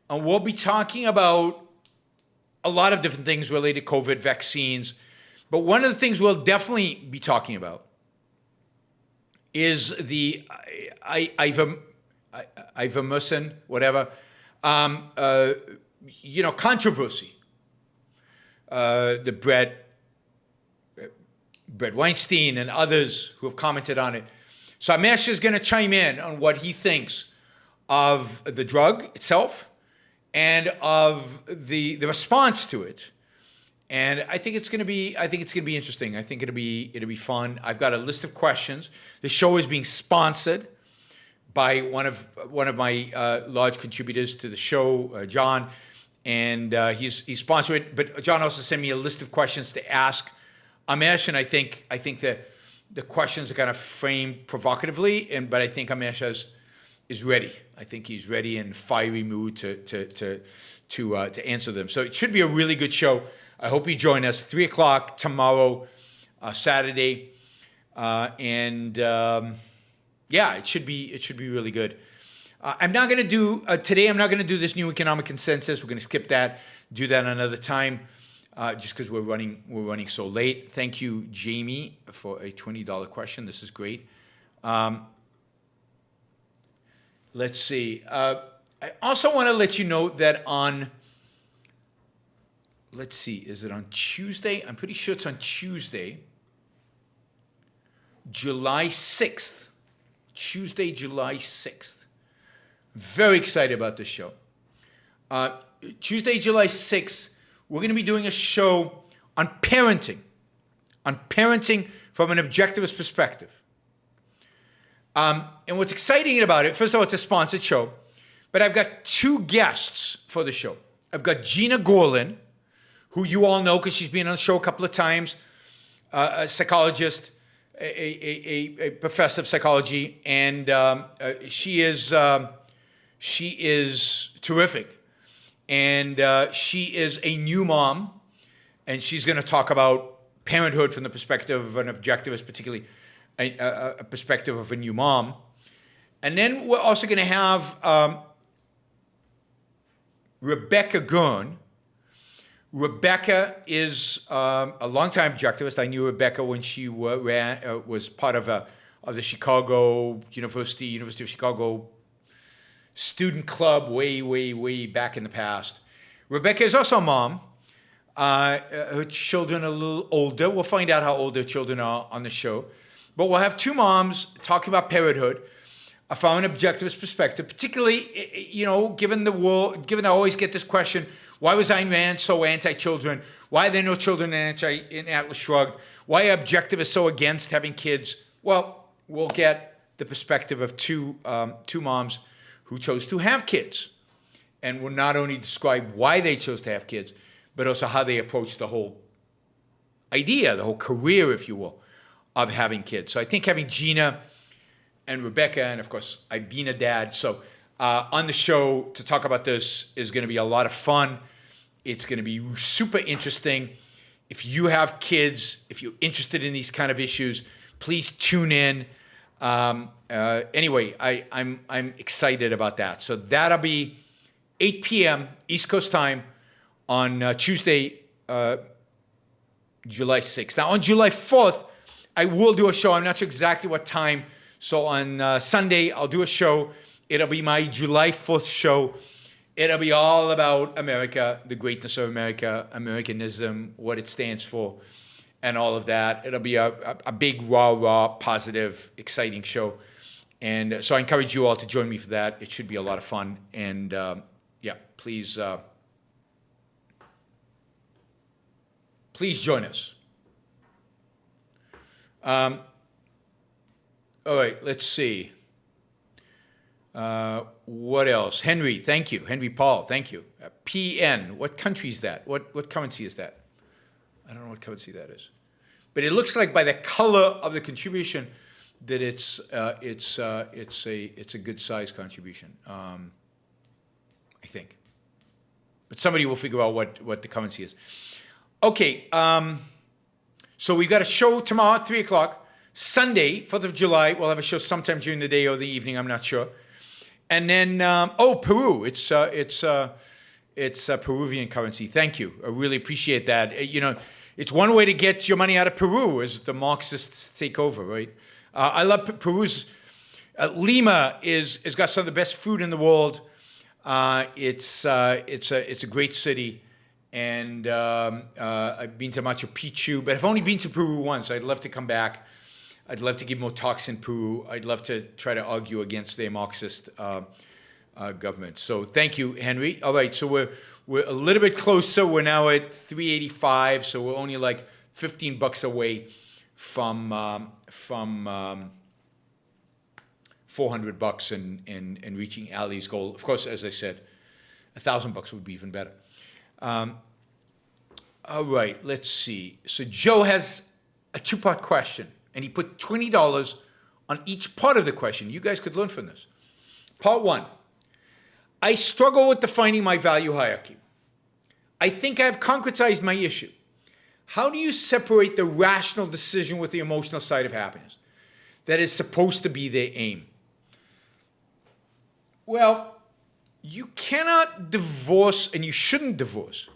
and we'll be talking about a lot of different things related to COVID, vaccines. But one of the things we'll definitely be talking about is the ivermectin, whatever, controversy. The Brett Weinstein and others who have commented on it. So Amesh is going to chime in on what he thinks of the drug itself and of the response to it. And I think it's going to be interesting. I think it'll be fun. I've got a list of questions. The show is being sponsored by one of my large contributors to the show, John, and he's sponsored. But John also sent me a list of questions to ask Amesh, and I think that the questions are kind of framed provocatively, but I think Amesh is ready. I think he's ready and fiery mood to answer them. So it should be a really good show. I hope you join us 3 o'clock tomorrow, Saturday, it should be really good. I'm not going to do today. I'm not going to do this new economic consensus. We're going to skip that. Do that another time, just because we're running so late. Thank you, Jamie, for a $20 question. This is great. Let's see. I also want to let you know that on. Let's see. Is it on Tuesday? I'm pretty sure it's on Tuesday, July 6th. Tuesday, July 6th. Very excited about this show. Tuesday, July 6th, we're going to be doing a show on parenting from an objectivist perspective. And what's exciting about it, first of all, it's a sponsored show, but I've got 2 guests for the show. I've got Gina Gorlin, who you all know because she's been on the show a couple of times, a psychologist, a professor of psychology, and she is terrific. And she is a new mom, and she's going to talk about parenthood from the perspective of an objectivist, particularly a perspective of a new mom. And then we're also going to have Rebecca Gurn. Rebecca is a longtime objectivist. I knew Rebecca when she was part of the University of Chicago student club way back in the past. Rebecca is also a mom. Her children are a little older. We'll find out how old her children are on the show. But we'll have 2 moms talking about parenthood from an objectivist perspective, particularly, given I always get this question, why was Ayn Rand so anti-children? Why are there no children in Atlas Shrugged? Why are objectivists so against having kids? Well, we'll get the perspective of two moms who chose to have kids. And we'll not only describe why they chose to have kids, but also how they approached the whole idea, the whole career, if you will, of having kids. So I think having Gina and Rebecca, and of course, I've been a dad, so on the show to talk about this is going to be a lot of fun. It's going to be super interesting. If you have kids, if you're interested in these kind of issues, please tune in. Anyway, I'm excited about that. So that'll be 8 p.m. East Coast time on Tuesday, July 6th. Now on July 4th, I will do a show. I'm not sure exactly what time. So on Sunday, I'll do a show. It'll be my July 4th show. It'll be all about America, the greatness of America, Americanism, what it stands for, and all of that. It'll be a big, raw, positive, exciting show. And so I encourage you all to join me for that. It should be a lot of fun. And please join us. All right, let's see. What else? Henry, thank you. Henry Paul, thank you. PN, what country is that? What currency is that? I don't know what currency that is. But it looks like by the color of the contribution that it's a good size contribution. I think, but somebody will figure out what the currency is. Okay, so we've got a show tomorrow at 3:00. Sunday, 4th of July, we'll have a show sometime during the day or the evening. I'm not sure. And then Peru. It's Peruvian currency. Thank you. I really appreciate that. You know, it's one way to get your money out of Peru as the Marxists take over, right? I love Peru's. Lima has got some of the best food in the world. It's a great city, and I've been to Machu Picchu, but I've only been to Peru once. I'd love to come back. I'd love to give more talks in Peru. I'd love to try to argue against their Marxist government. So thank you, Henry. All right, so we're a little bit closer. We're now at 385, so we're only like $15 away from $400 and reaching Ali's goal. Of course, as I said, $1,000 would be even better. All right, let's see. So Joe has a two-part question, and he put $20 on each part of the question. You guys could learn from this. Part one, I struggle with defining my value hierarchy. I think I've concretized my issue. How do you separate the rational decision with the emotional side of happiness? That is supposed to be their aim. Well, you cannot divorce, and you shouldn't divorce.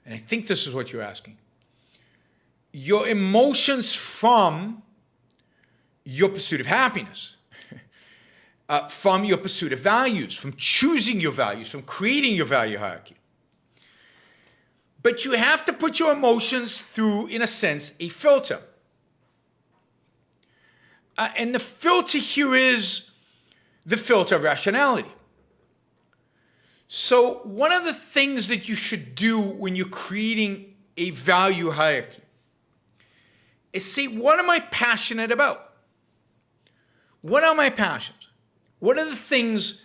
And I think this is what you're asking. Your emotions from your pursuit of happiness, from your pursuit of values, from choosing your values, from creating your value hierarchy. But you have to put your emotions through, in a sense, a filter. And the filter here is the filter of rationality. So one of the things that you should do when you're creating a value hierarchy is say, what am I passionate about? What are my passions? What are the things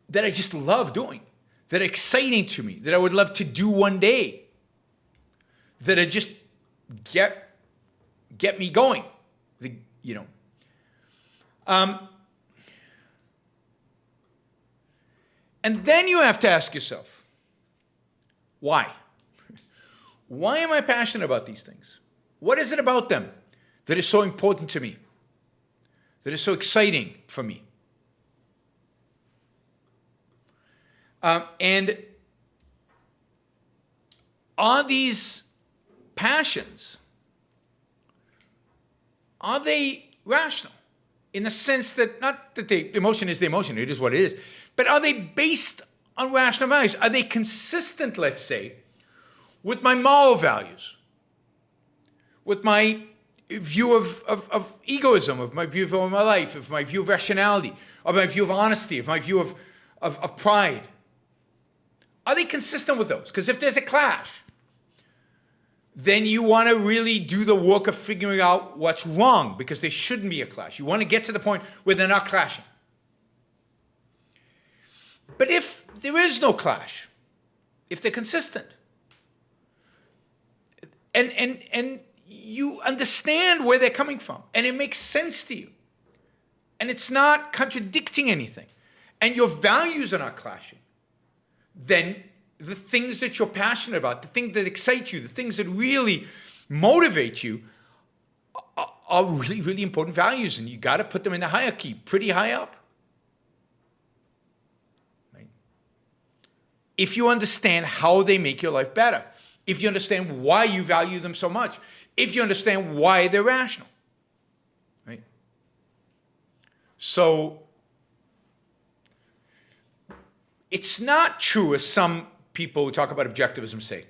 that I just love doing, that are exciting to me, that I would love to do one day, that are just get me going, you know. And then you have to ask yourself, why? Why am I passionate about these things? What is it about them that is so important to me, that is so exciting for me? And are these passions, are they rational? In the sense that, not that the emotion is the emotion, it is what it is, but are they based on rational values? Are they consistent, let's say, with my moral values, with my view of egoism, of my view of my life, of my view of rationality, of my view of honesty, of my view of pride? Are they consistent with those? Because if there's a clash, then you want to really do the work of figuring out what's wrong, because there shouldn't be a clash. You want to get to the point where they're not clashing. But if there is no clash, if they're consistent, and you understand where they're coming from, and it makes sense to you, and it's not contradicting anything, and your values are not clashing, then the things that you're passionate about, the things that excite you, the things that really motivate you are really, really important values, and you got to put them in the hierarchy pretty high up. Right? If you understand how they make your life better, if you understand why you value them so much, if you understand why they're rational. Right? So it's not true, as some people who talk about objectivism say,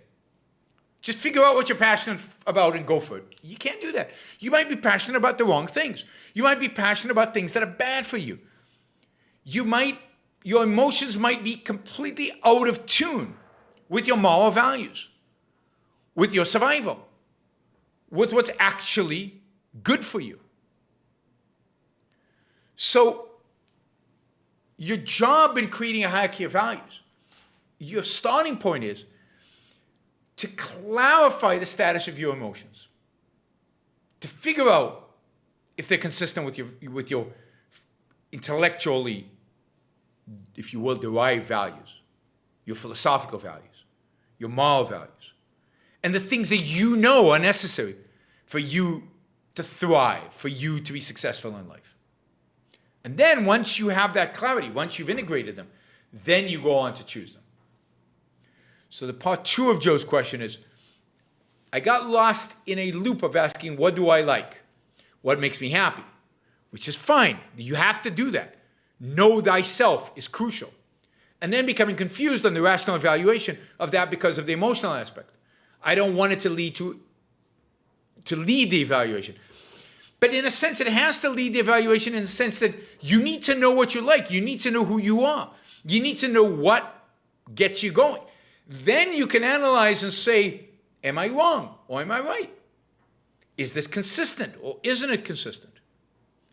just figure out what you're passionate about and go for it. You can't do that. You might be passionate about the wrong things. You might be passionate about things that are bad for you. Your emotions might be completely out of tune with your moral values, with your survival, with what's actually good for you. So your job in creating a hierarchy of values, your starting point is to clarify the status of your emotions, to figure out if they're consistent with your intellectually, if you will, derived values, your philosophical values, your moral values, and the things that you know are necessary for you to thrive, for you to be successful in life. And then once you have that clarity, once you've integrated them, then you go on to choose them. So the part two of Joe's question is, I got lost in a loop of asking, what do I like? What makes me happy? Which is fine. You have to do that. Know thyself is crucial. And then becoming confused on the rational evaluation of that because of the emotional aspect. I don't want it to lead the evaluation. But in a sense, it has to lead the evaluation in the sense that you need to know what you like. You need to know who you are. You need to know what gets you going. Then you can analyze and say, am I wrong or am I right? Is this consistent or isn't it consistent?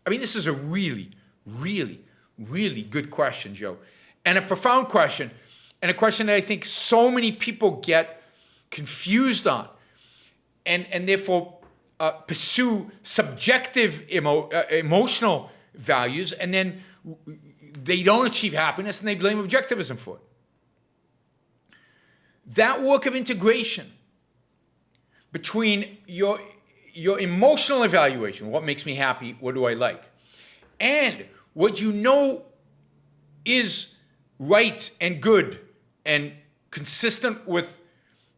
I mean, this is a really, really, really good question, Joe. And a profound question. And a question that I think so many people get confused on. And therefore pursue subjective emotional values. And then they don't achieve happiness and they blame objectivism for it. That work of integration between your emotional evaluation, what makes me happy, what do I like, and what you know is right and good and consistent with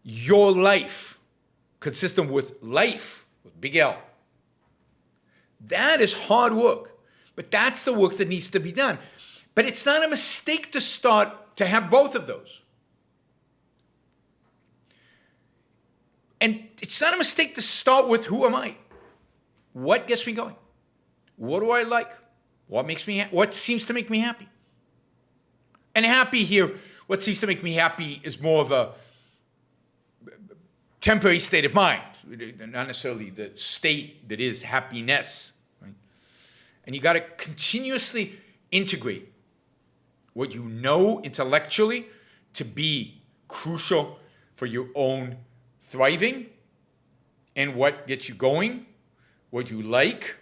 your life, consistent with life, with big L. That is hard work, but that's the work that needs to be done. But it's not a mistake to start to have both of those. And it's not a mistake to start with, who am I? What gets me going? What do I like? What seems to make me happy? And happy here, what seems to make me happy is more of a temporary state of mind, not necessarily the state that is happiness. Right? And you got to continuously integrate what you know intellectually to be crucial for your own thriving, and what gets you going, what you like,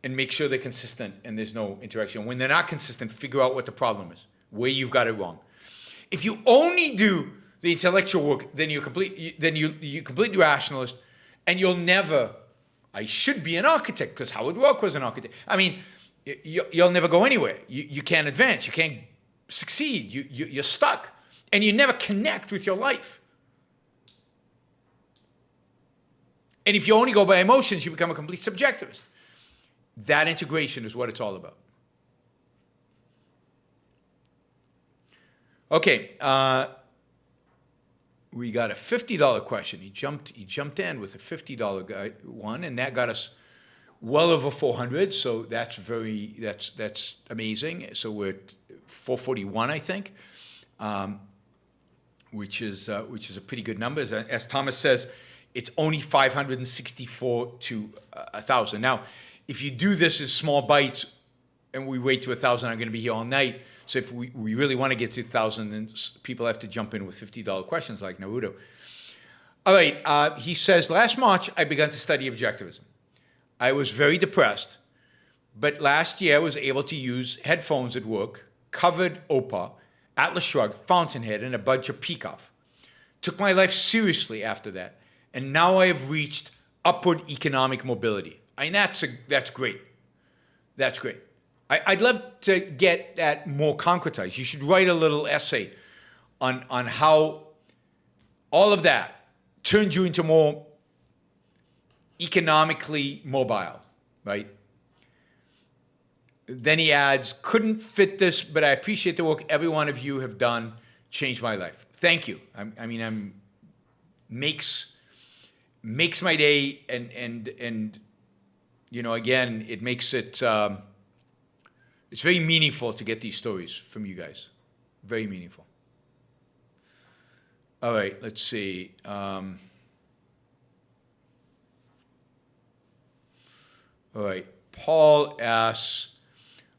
and make sure they're consistent and there's no interaction. When they're not consistent, figure out what the problem is, where you've got it wrong. If you only do the intellectual work, then you're completely rationalist, and you'll never. I should be an architect because Howard Roark was an architect. I mean, you'll never go anywhere. You can't advance. You can't succeed. You're stuck, and you never connect with your life. And if you only go by emotions, you become a complete subjectivist. That integration is what it's all about. Okay, we got a $50 question. He jumped in with a $50 one, and that got us well over 400. So that's amazing. So we're at 441, I think, which is a pretty good number. As Thomas says, it's only 564 to 1,000. Now, if you do this in small bites and we wait to 1,000, I'm going to be here all night. So if we really want to get to 1,000, then people have to jump in with $50 questions like Naruto. All right, he says, last March, I began to study objectivism. I was very depressed, but last year I was able to use headphones at work, covered OPA, Atlas Shrugged, Fountainhead, and a bunch of Peacock. Took my life seriously after that. And now I have reached upward economic mobility. I mean, that's great. That's great. I'd love to get that more concretized. You should write a little essay on how all of that turned you into more economically mobile, right? Then he adds, couldn't fit this, but I appreciate the work every one of you have done, changed my life. Thank you. Makes my day, and you know, again, it makes it, it's very meaningful to get these stories from you guys. Very meaningful. All right, let's see. All right, Paul asks,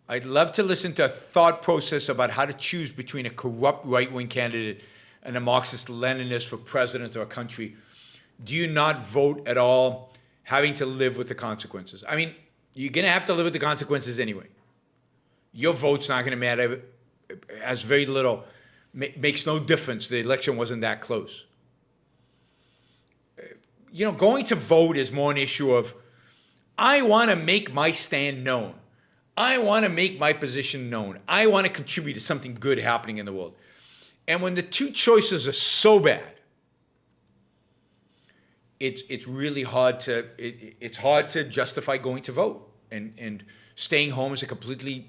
I'd love to listen to a thought process about how to choose between a corrupt right-wing candidate and a Marxist-Leninist for president of a country. Do you not vote at all, having to live with the consequences? I mean, You're going to have to live with the consequences anyway. Your vote's not going to matter. It has very little, makes no difference. The election wasn't that close. Going to vote is more an issue of, I want to make my stand known. I want to make my position known. I want to contribute to something good happening in the world. And when the two choices are so bad, it's really hard to it's hard to justify going to vote, and staying home is a completely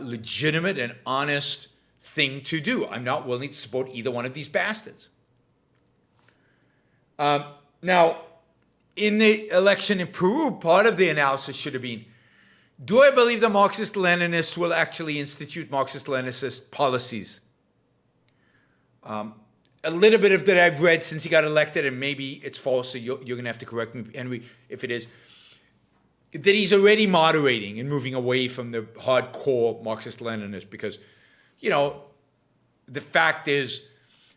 legitimate and honest thing to do. I'm not willing to support either one of these bastards. Now, in the election in Peru, part of the analysis should have been, do I believe the Marxist-Leninists will actually institute Marxist-Leninist policies? A little bit of that I've read since he got elected, and maybe it's false, so you're going to have to correct me, Henry, if it is, that he's already moderating and moving away from the hardcore Marxist-Leninists because, the fact is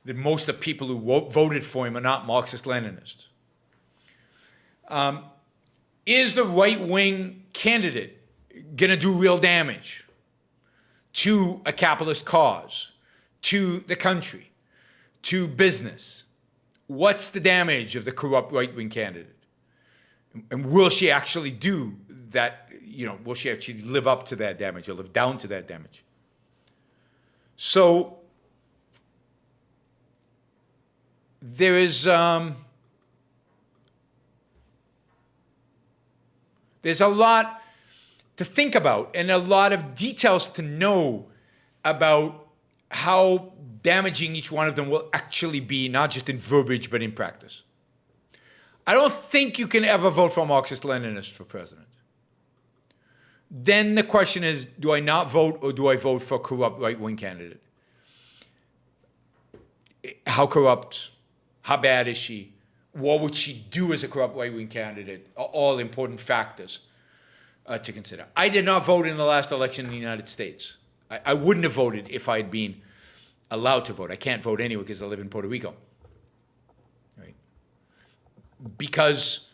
that most of the people who voted for him are not Marxist-Leninists. Is the right-wing candidate going to do real damage to a capitalist cause, to the country, to business? What's the damage of the corrupt right-wing candidate? And will she actually do that? Will she actually live up to that damage or live down to that damage? So there is there's a lot to think about and a lot of details to know about how damaging each one of them will actually be, not just in verbiage, but in practice. I don't think you can ever vote for a Marxist-Leninist for president. Then the question is, do I not vote or do I vote for a corrupt right-wing candidate? How corrupt? How bad is she? What would she do as a corrupt right-wing candidate? Are all important factors to consider. I did not vote in the last election in the United States. I wouldn't have voted if I had been allowed to vote. I can't vote anyway because I live in Puerto Rico. Right? Because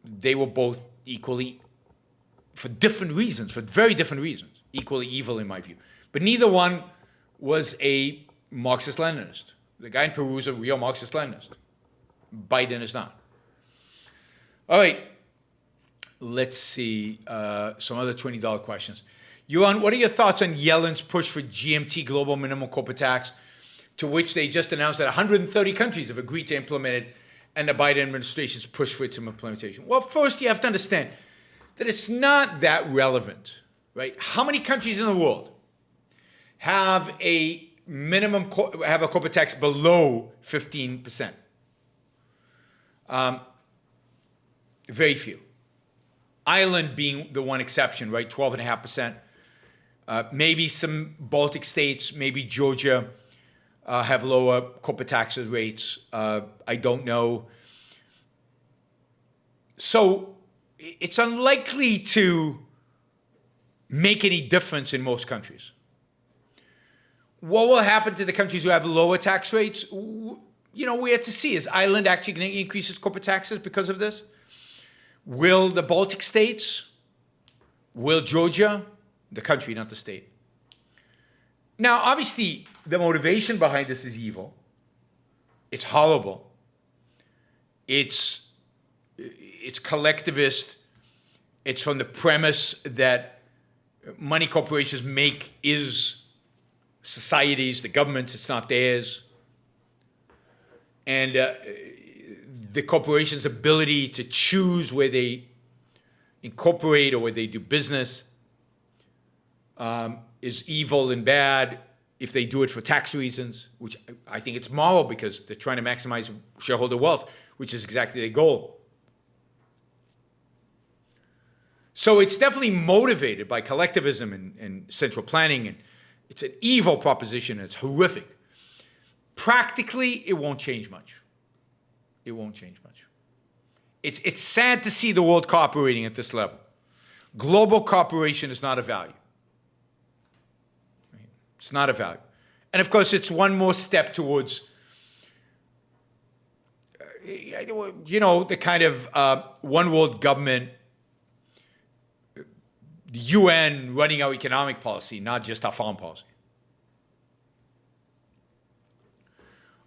they were both equally, for different reasons, for very different reasons, equally evil in my view. But neither one was a Marxist-Leninist. The guy in Peru is a real Marxist-Leninist. Biden is not. All right. Let's see. Some other $20 questions. Yuan, what are your thoughts on Yellen's push for GMT, global minimum corporate tax, to which they just announced that 130 countries have agreed to implement it, and the Biden administration's push for its implementation? Well, first you have to understand that it's not that relevant, right? How many countries in the world have a have a corporate tax below 15%? Very few. Ireland being the one exception, right? 12.5%. Maybe some Baltic states, maybe Georgia, have lower corporate tax rates. I don't know. So it's unlikely to make any difference in most countries. What will happen to the countries who have lower tax rates? We have to see. Is Ireland actually going to increase its corporate taxes because of this? Will the Baltic states? Will Georgia? The country, not the state. Now, obviously, the motivation behind this is evil. It's horrible. It's collectivist. It's from the premise that money corporations make is societies, the government's, it's not theirs. And the corporation's ability to choose where they incorporate or where they do business is evil and bad if they do it for tax reasons, which I think it's moral because they're trying to maximize shareholder wealth, which is exactly their goal. So it's definitely motivated by collectivism and central planning, and it's an evil proposition, and it's horrific. Practically, it won't change much. It won't change much. It's sad to see the world cooperating at this level. Global cooperation is not a value. It's not a value. And of course, it's one more step towards the kind of one world government, the UN running our economic policy, not just our foreign policy.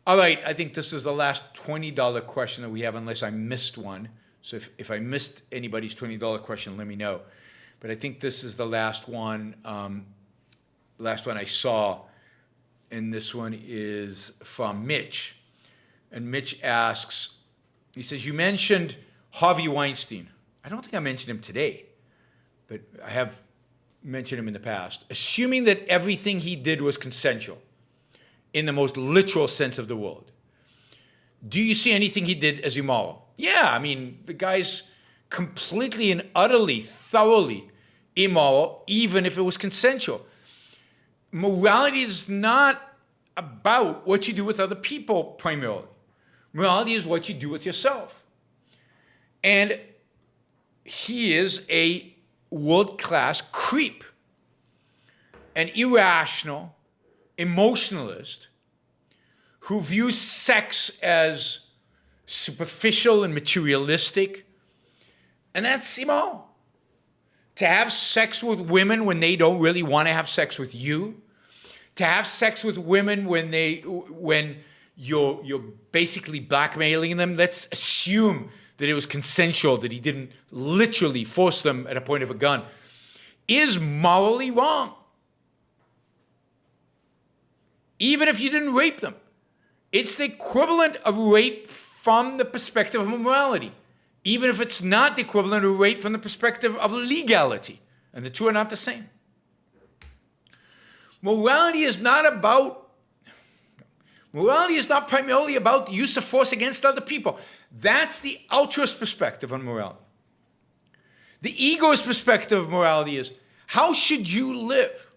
All right, I think this is the last $20 question that we have, unless I missed one. So if I missed anybody's $20 question, let me know. But I think this is the last one I saw, and this one is from Mitch. And Mitch asks, he says, you mentioned Harvey Weinstein. I don't think I mentioned him today, but I have mentioned him in the past. Assuming that everything he did was consensual, in the most literal sense of the word, do you see anything he did as immoral? Yeah, I mean, the guy's completely and utterly, thoroughly immoral, even if it was consensual. Morality is not about what you do with other people primarily. Morality is what you do with yourself. And he is a world-class creep, an irrational emotionalist who views sex as superficial and materialistic, and that's immoral. To have sex with women when they don't really want to have sex with you, to have sex with women when you're basically blackmailing them. Let's assume that it was consensual, that he didn't literally force them at a point of a gun, is morally wrong. Even if you didn't rape them. It's the equivalent of rape from the perspective of morality, even if it's not the equivalent of rape from the perspective of legality. And the two are not the same. Morality is not primarily about the use of force against other people. That's the altruist perspective on morality. The egoist perspective of morality is, how should you live?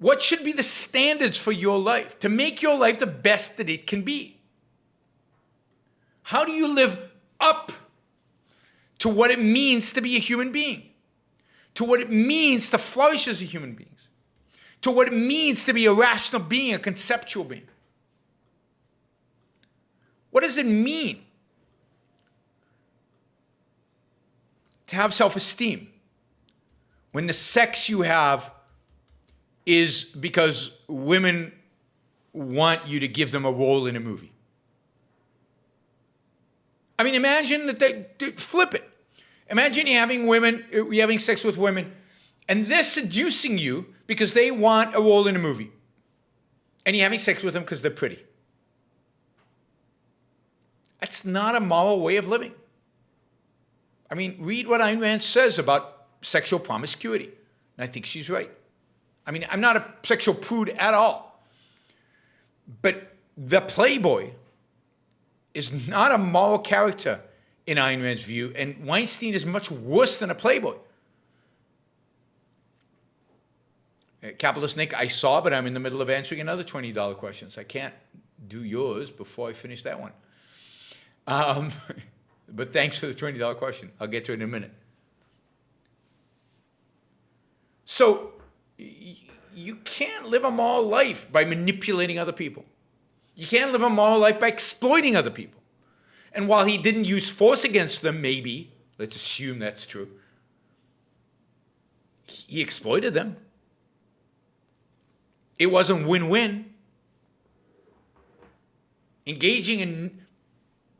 What should be the standards for your life to make your life the best that it can be? How do you live up to what it means to be a human being? To what it means to flourish as a human being? To what it means to be a rational being, a conceptual being? What does it mean to have self-esteem when the sex you have is because women want you to give them a role in a movie? I mean, imagine that flip it. Imagine you're having sex with women, and they're seducing you because they want a role in a movie. And you're having sex with them because they're pretty. That's not a moral way of living. I mean, read what Ayn Rand says about sexual promiscuity. And I think she's right. I mean, I'm not a sexual prude at all. But the playboy is not a moral character in Ayn Rand's view, and Weinstein is much worse than a playboy. Capitalist Nick, I saw, but I'm in the middle of answering another $20 question, so I can't do yours before I finish that one. But thanks for the $20 question. I'll get to it in a minute. So you can't live a moral life by manipulating other people. You can't live a moral life by exploiting other people. And while he didn't use force against them, maybe, let's assume that's true, he exploited them. It wasn't win-win. Engaging in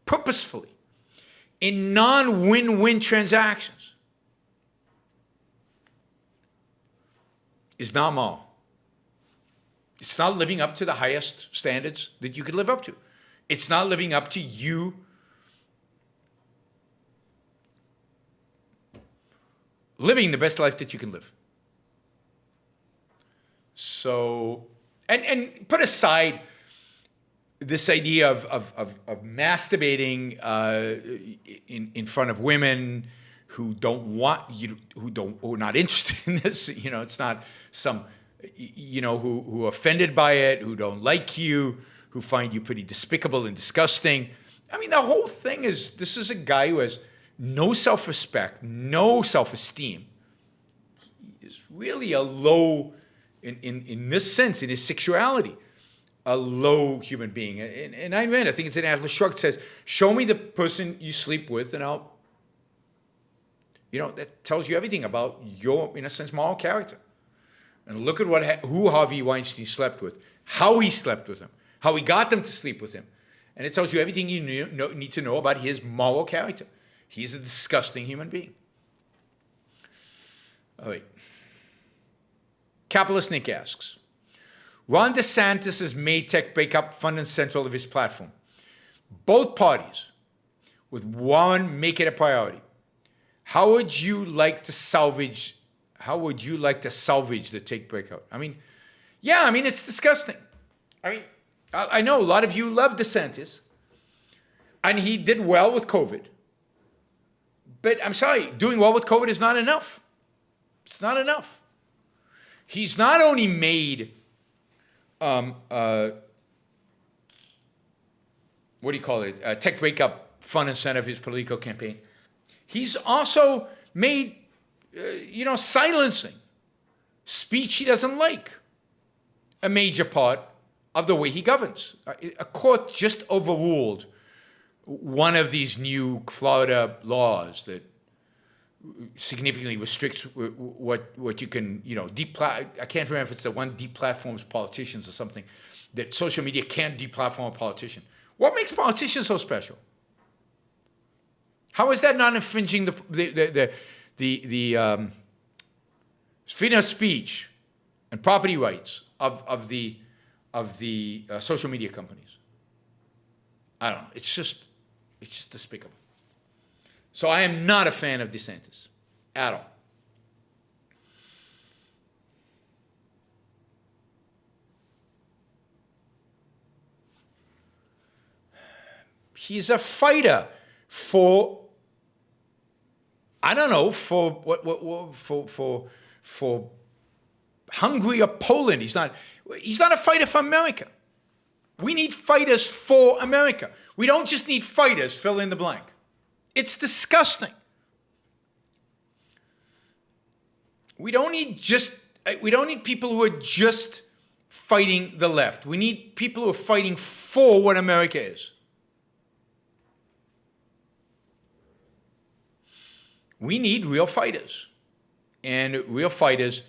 purposefully in non-win-win transactions is not moral. It's not living up to the highest standards that you could live up to. It's not living up to you living the best life that you can live. So, and put aside this idea of masturbating in front of women who don't want you, who are not interested in this. You know, it's not some, you know, who are offended by it, who don't like you, who find you pretty despicable and disgusting. I mean, the whole thing is, this is a guy who has no self-respect, no self-esteem. He is really a low, in this sense, in his sexuality, a low human being. And I read, I think it's an Atlas Shrugged, says, show me the person you sleep with and I'll, that tells you everything about your, in a sense, moral character. And look at who Harvey Weinstein slept with, how he slept with him, how he got them to sleep with him. And it tells you everything you need to know about his moral character. He's a disgusting human being. All right. Capitalist Nick asks, Ron DeSantis has made tech breakup front and central of his platform. Both parties, with Warren, make it a priority. How would you like to salvage the tech breakout? It's disgusting. I know a lot of you love DeSantis, and he did well with COVID. But I'm sorry, doing well with COVID is not enough. It's not enough. He's not only made, tech breakup front and center of his political campaign. He's also made, silencing speech he doesn't like a major part of the way he governs. A court just overruled one of these new Florida laws that significantly restricts what you can, I can't remember if it's the one deplatforms politicians or something, that social media can't deplatform a politician. What makes politicians so special? How is that not infringing the freedom of speech and property rights of the social media companies? I don't know. It's just despicable. So I am not a fan of DeSantis at all. He's a fighter for, for Hungary or Poland. He's not a fighter for America. We need fighters for America. We don't just need fighters, fill in the blank. It's disgusting. We don't need people who are just fighting the left. We need people who are fighting for what America is. We need real fighters. And real fighters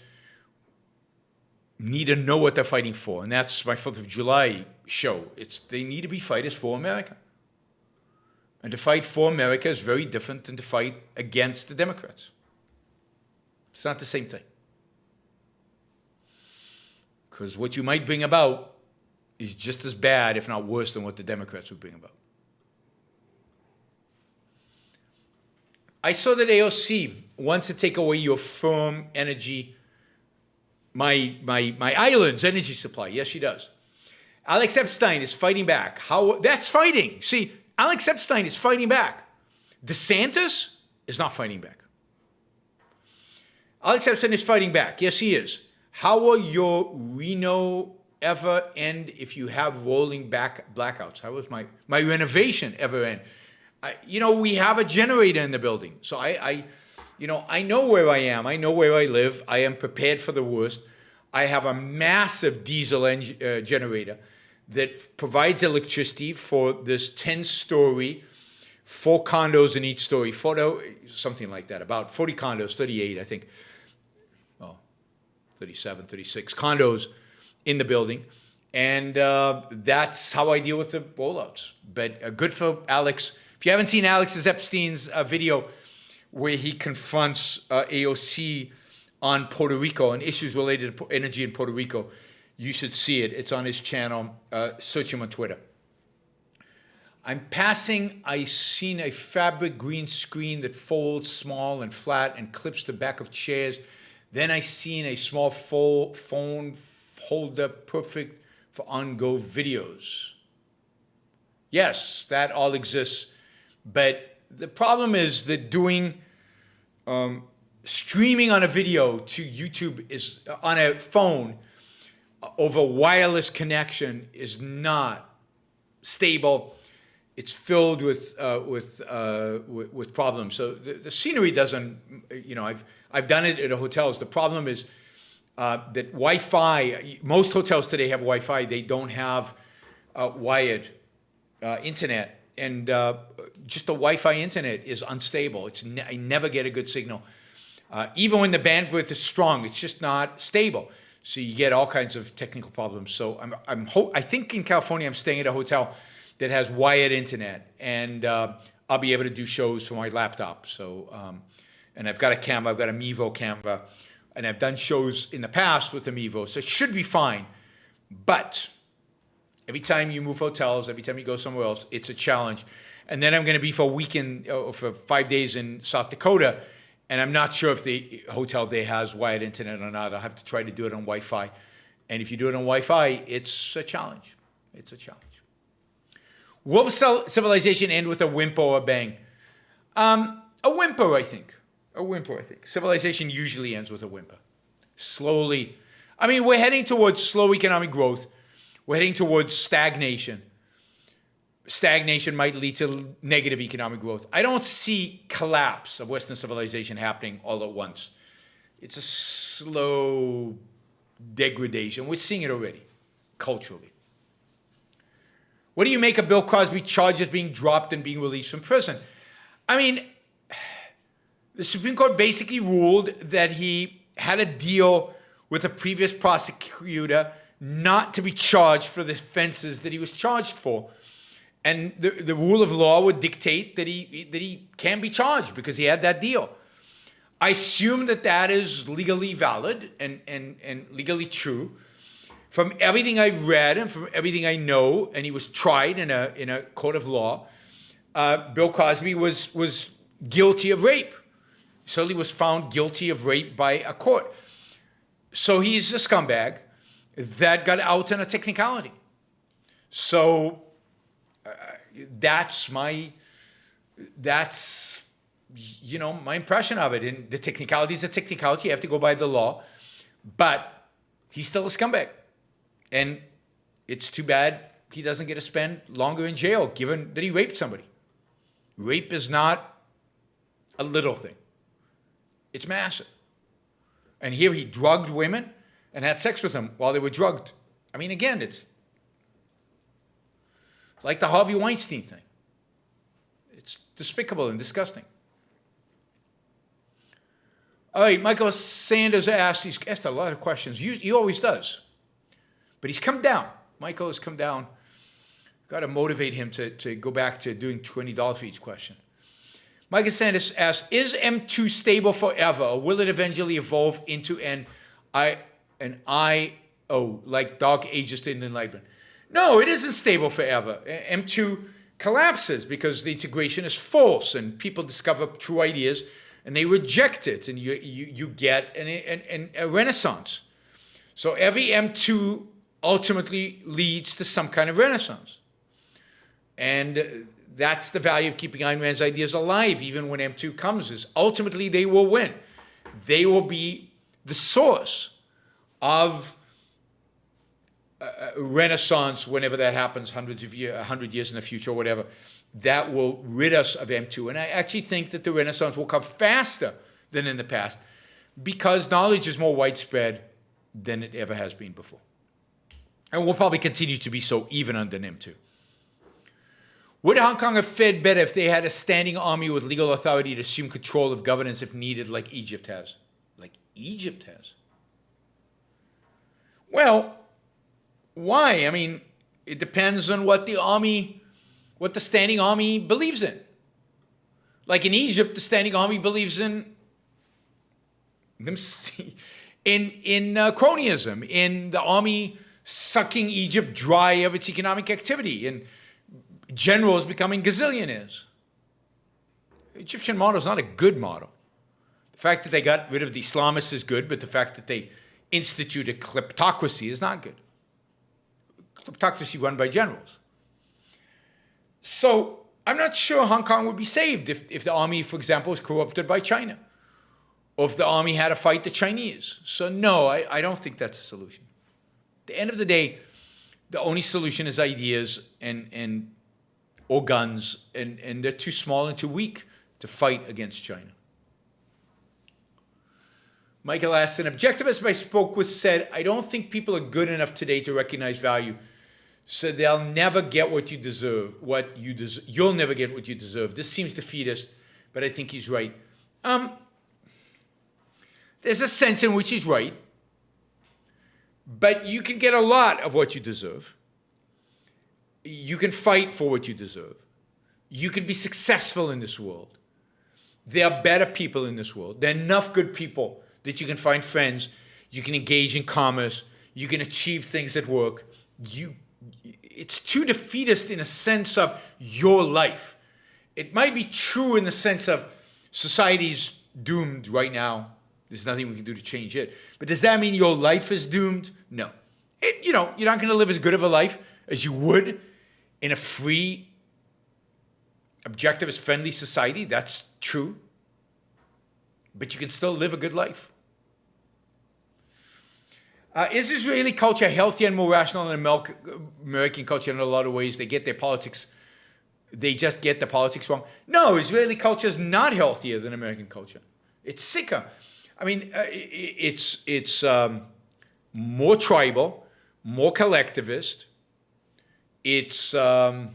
need to know what they're fighting for. And that's my 4th of July show. They need to be fighters for America. And to fight for America is very different than to fight against the Democrats. It's not the same thing. Because what you might bring about is just as bad, if not worse, than what the Democrats would bring about. I saw that AOC wants to take away your firm energy, my island's energy supply. Yes, she does. Alex Epstein is fighting back. That's fighting. See, Alex Epstein is fighting back. DeSantis is not fighting back. Alex Epstein is fighting back. Yes, he is. How will your Reno ever end if you have rolling back blackouts? How was my renovation ever end? We have a generator in the building. So I know where I am. I know where I live. I am prepared for the worst. I have a massive diesel generator that provides electricity for this 10-story, 4 condos in each story, something like that, about 40 condos, 38, I think. 37, 36 condos in the building. And that's how I deal with the rollouts. But good for Alex. If you haven't seen Alex Epstein's video where he confronts AOC on Puerto Rico and issues related to energy in Puerto Rico, you should see it. It's on his channel. Search him on Twitter. I seen a fabric green screen that folds small and flat and clips the back of chairs. Then I seen a small phone holder perfect for on-go videos. Yes, that all exists. But the problem is that doing streaming on a video to YouTube is on a phone over wireless connection is not stable. It's filled with problems. So the scenery doesn't. I've done it at hotels. The problem is that Wi-Fi, most hotels today have Wi-Fi. They don't have wired internet. And just the Wi-Fi internet is unstable. I never get a good signal. Even when the bandwidth is strong, it's just not stable. So you get all kinds of technical problems. So I think in California, I'm staying at a hotel that has wired internet, and I'll be able to do shows from my laptop. So, and I've got a camera, I've got a Mevo camera, and I've done shows in the past with the Mevo, so it should be fine. But every time you move hotels, every time you go somewhere else, it's a challenge. And then I'm going to be for a weekend, for 5 days in South Dakota, and I'm not sure if the hotel there has wired internet or not. I'll have to try to do it on Wi-Fi. And if you do it on Wi-Fi, it's a challenge. It's a challenge. Will civilization end with a whimper or a bang? A whimper, I think. A whimper, I think. Civilization usually ends with a whimper. Slowly. I mean, we're heading towards slow economic growth. We're heading towards stagnation. Stagnation might lead to negative economic growth. I don't see collapse of Western civilization happening all at once. It's a slow degradation. We're seeing it already, culturally. What do you make of Bill Cosby charges being dropped and being released from prison? I mean, the Supreme Court basically ruled that he had a deal with a previous prosecutor not to be charged for the offenses that he was charged for. And the rule of law would dictate that he can be charged because he had that deal. I assume that is legally valid and legally true. From everything I've read and from everything I know, and he was tried in a court of law, Bill Cosby was guilty of rape. Certainly was found guilty of rape by a court. So he's a scumbag that got out on a technicality. So that's my impression of it. And the technicality is a technicality. You have to go by the law. But he's still a scumbag. And it's too bad he doesn't get to spend longer in jail, given that he raped somebody. Rape is not a little thing. It's massive. And here he drugged women and had sex with them while they were drugged. I mean, again, it's like the Harvey Weinstein thing. It's despicable and disgusting. All right, Michael Sanders he's asked a lot of questions. He always does. But he's come down. Michael has come down. Got to motivate him to go back to doing $20 for each question. Michael Sanders asks, is M2 stable forever, or will it eventually evolve into an IO, like Dark Ages in Enlightenment? No, it isn't stable forever. M2 collapses because the integration is false, and people discover true ideas, and they reject it, and you get a renaissance. So every M2 ultimately leads to some kind of renaissance. And that's the value of keeping Ayn Rand's ideas alive, even when M2 comes, is ultimately they will win. They will be the source of a renaissance whenever that happens, 100 years in the future or whatever. That will rid us of M2. And I actually think that the renaissance will come faster than in the past because knowledge is more widespread than it ever has been before. And will probably continue to be so even under M2. Would Hong Kong have fared better if they had a standing army with legal authority to assume control of governance if needed, like Egypt has? Like Egypt has? Well, why? I mean, it depends on what the standing army believes in. Like in Egypt, the standing army believes in cronyism, in the army sucking Egypt dry of its economic activity, and generals becoming gazillionaires. The Egyptian model is not a good model. The fact that they got rid of the Islamists is good, but the fact that they instituted kleptocracy is not good. Kleptocracy run by generals. So I'm not sure Hong Kong would be saved if the army, for example, was corrupted by China, or if the army had to fight the Chinese. So no, I don't think that's a solution. At the end of the day, the only solution is ideas or guns, and they're too small and too weak to fight against China. Michael asks, an objectivist I spoke with said, I don't think people are good enough today to recognize value. So they'll never get what you deserve, You'll never get what you deserve. This seems defeatist, but I think he's right. There's a sense in which he's right, but you can get a lot of what you deserve. You can fight for what you deserve. You can be successful in this world. There are better people in this world. There are enough good people that you can find friends. You can engage in commerce. You can achieve things at work. It's too defeatist in a sense of your life. It might be true in the sense of society's doomed right now. There's nothing we can do to change it. But does that mean your life is doomed? No. You're not going to live as good of a life as you would in a free, objectivist, friendly society. That's true. But you can still live a good life. Is Israeli culture healthier and more rational than American culture in a lot of ways? They just get the politics wrong. No, Israeli culture is not healthier than American culture. It's sicker. I mean, it's more tribal, more collectivist. It's, there's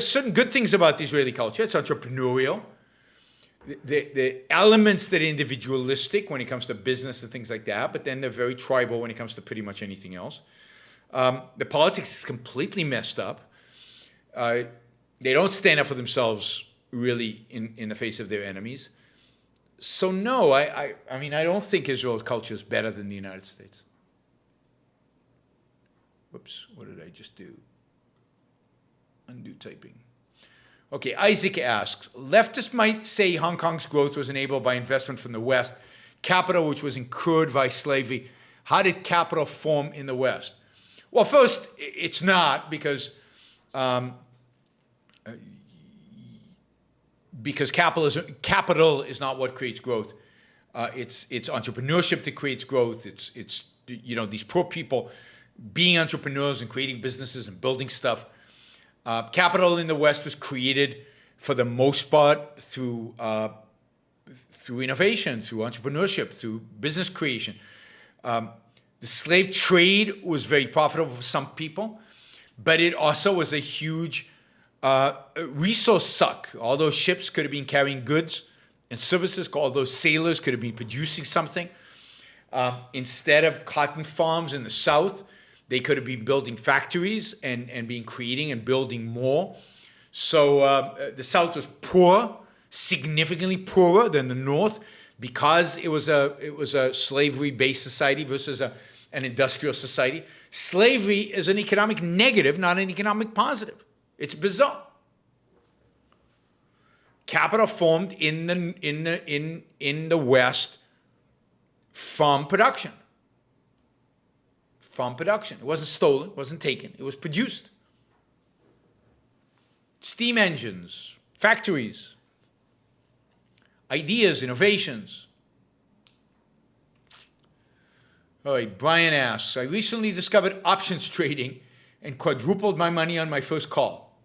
certain good things about the Israeli culture. It's entrepreneurial. The elements that are individualistic when it comes to business and things like that, but then they're very tribal when it comes to pretty much anything else. The politics is completely messed up. They don't stand up for themselves really in the face of their enemies. So no, I don't think Israel's culture is better than the United States. Whoops, what did I just do? Undo typing. Okay, Isaac asks, leftists might say Hong Kong's growth was enabled by investment from the West, capital which was incurred by slavery. How did capital form in the West? Well, first, it's not because capital is not what creates growth. It's entrepreneurship that creates growth. It's these poor people being entrepreneurs and creating businesses and building stuff. Capital in the West was created, for the most part, through innovation, through entrepreneurship, through business creation. The slave trade was very profitable for some people, but it also was a huge resource suck. All those ships could have been carrying goods and services. All those sailors could have been producing something. Instead of cotton farms in the South, they could have been building factories and been creating and building more. So the South was poor, significantly poorer than the North, because it was a slavery-based society versus an industrial society. Slavery is an economic negative, not an economic positive. It's bizarre. Capital formed in the West from production. From production. It wasn't stolen, it wasn't taken, it was produced. Steam engines, factories, ideas, innovations. All right, Brian asks, I recently discovered options trading and quadrupled my money on my first call.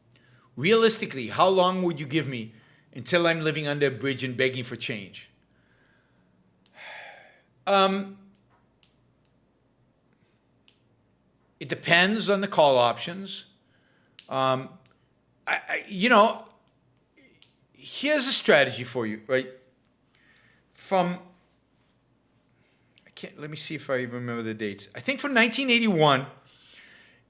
Realistically, how long would you give me until I'm living under a bridge and begging for change? It depends on the call options. Here's a strategy for you, right? Let me see if I remember the dates. I think from 1981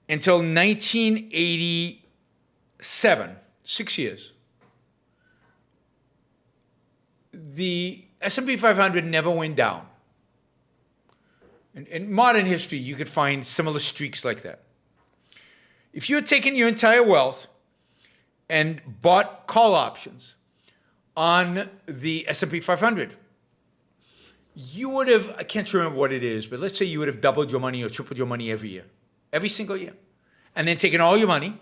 until 1987, 6 years, the S&P 500 never went down. In modern history, you could find similar streaks like that. If you had taken your entire wealth and bought call options on the S&P 500, you would have, I can't remember what it is, but let's say you would have doubled your money or tripled your money every year, every single year, and then taken all your money,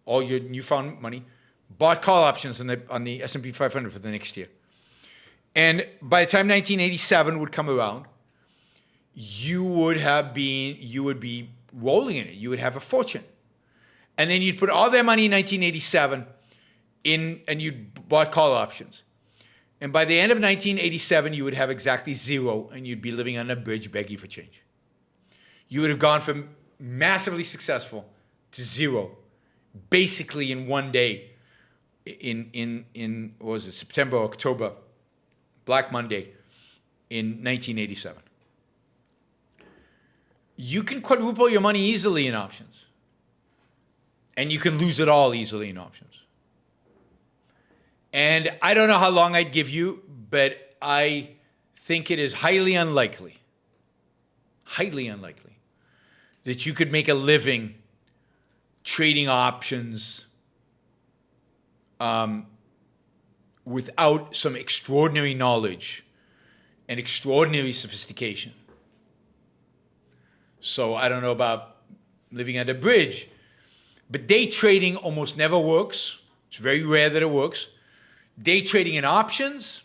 all your newfound money, bought call options on the S&P 500 for the next year. And by the time 1987 would come around, you would be rolling in it. You would have a fortune. And then you'd put all their money in 1987 and you'd bought call options. And by the end of 1987, you would have exactly zero, and you'd be living on a bridge begging for change. You would have gone from massively successful to zero, basically in one day, in what was it, September, October, Black Monday, in 1987. You can quadruple your money easily in options, and you can lose it all easily in options. And I don't know how long I'd give you, but I think it is highly unlikely that you could make a living trading options without some extraordinary knowledge and extraordinary sophistication. So I don't know about living at a bridge, but day trading almost never works. It's very rare that it works. Day trading in options,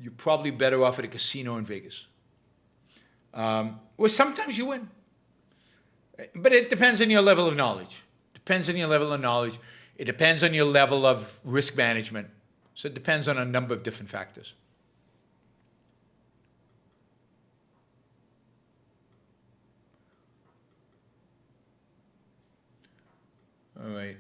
you're probably better off at a casino in Vegas. Or sometimes you win. But it depends on your level of knowledge. It depends on your level of risk management. So it depends on a number of different factors. All right.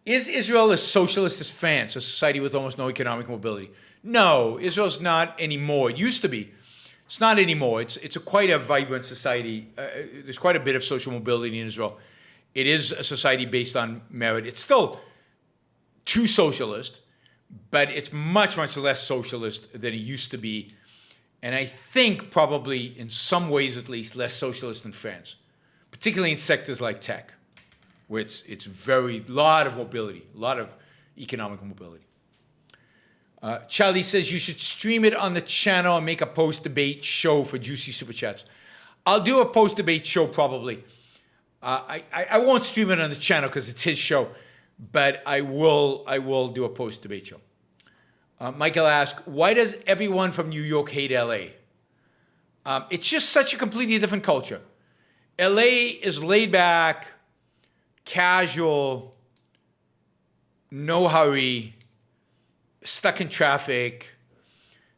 Is Israel as socialist as France, a society with almost no economic mobility? No, Israel's not anymore. It used to be. It's not anymore. It's quite a vibrant society. There's quite a bit of social mobility in Israel. It is a society based on merit. It's still too socialist, but it's much, much less socialist than it used to be. And I think probably, in some ways at least, less socialist than France, particularly in sectors like tech, where it's very, lot of mobility, a lot of economic mobility. Charlie says you should stream it on the channel and make a post-debate show for juicy super chats. I'll do a post-debate show probably. I won't stream it on the channel because it's his show, but I will do a post-debate show. Michael asked, why does everyone from New York hate LA? It's just such a completely different culture. LA is laid back, casual, no hurry, stuck in traffic.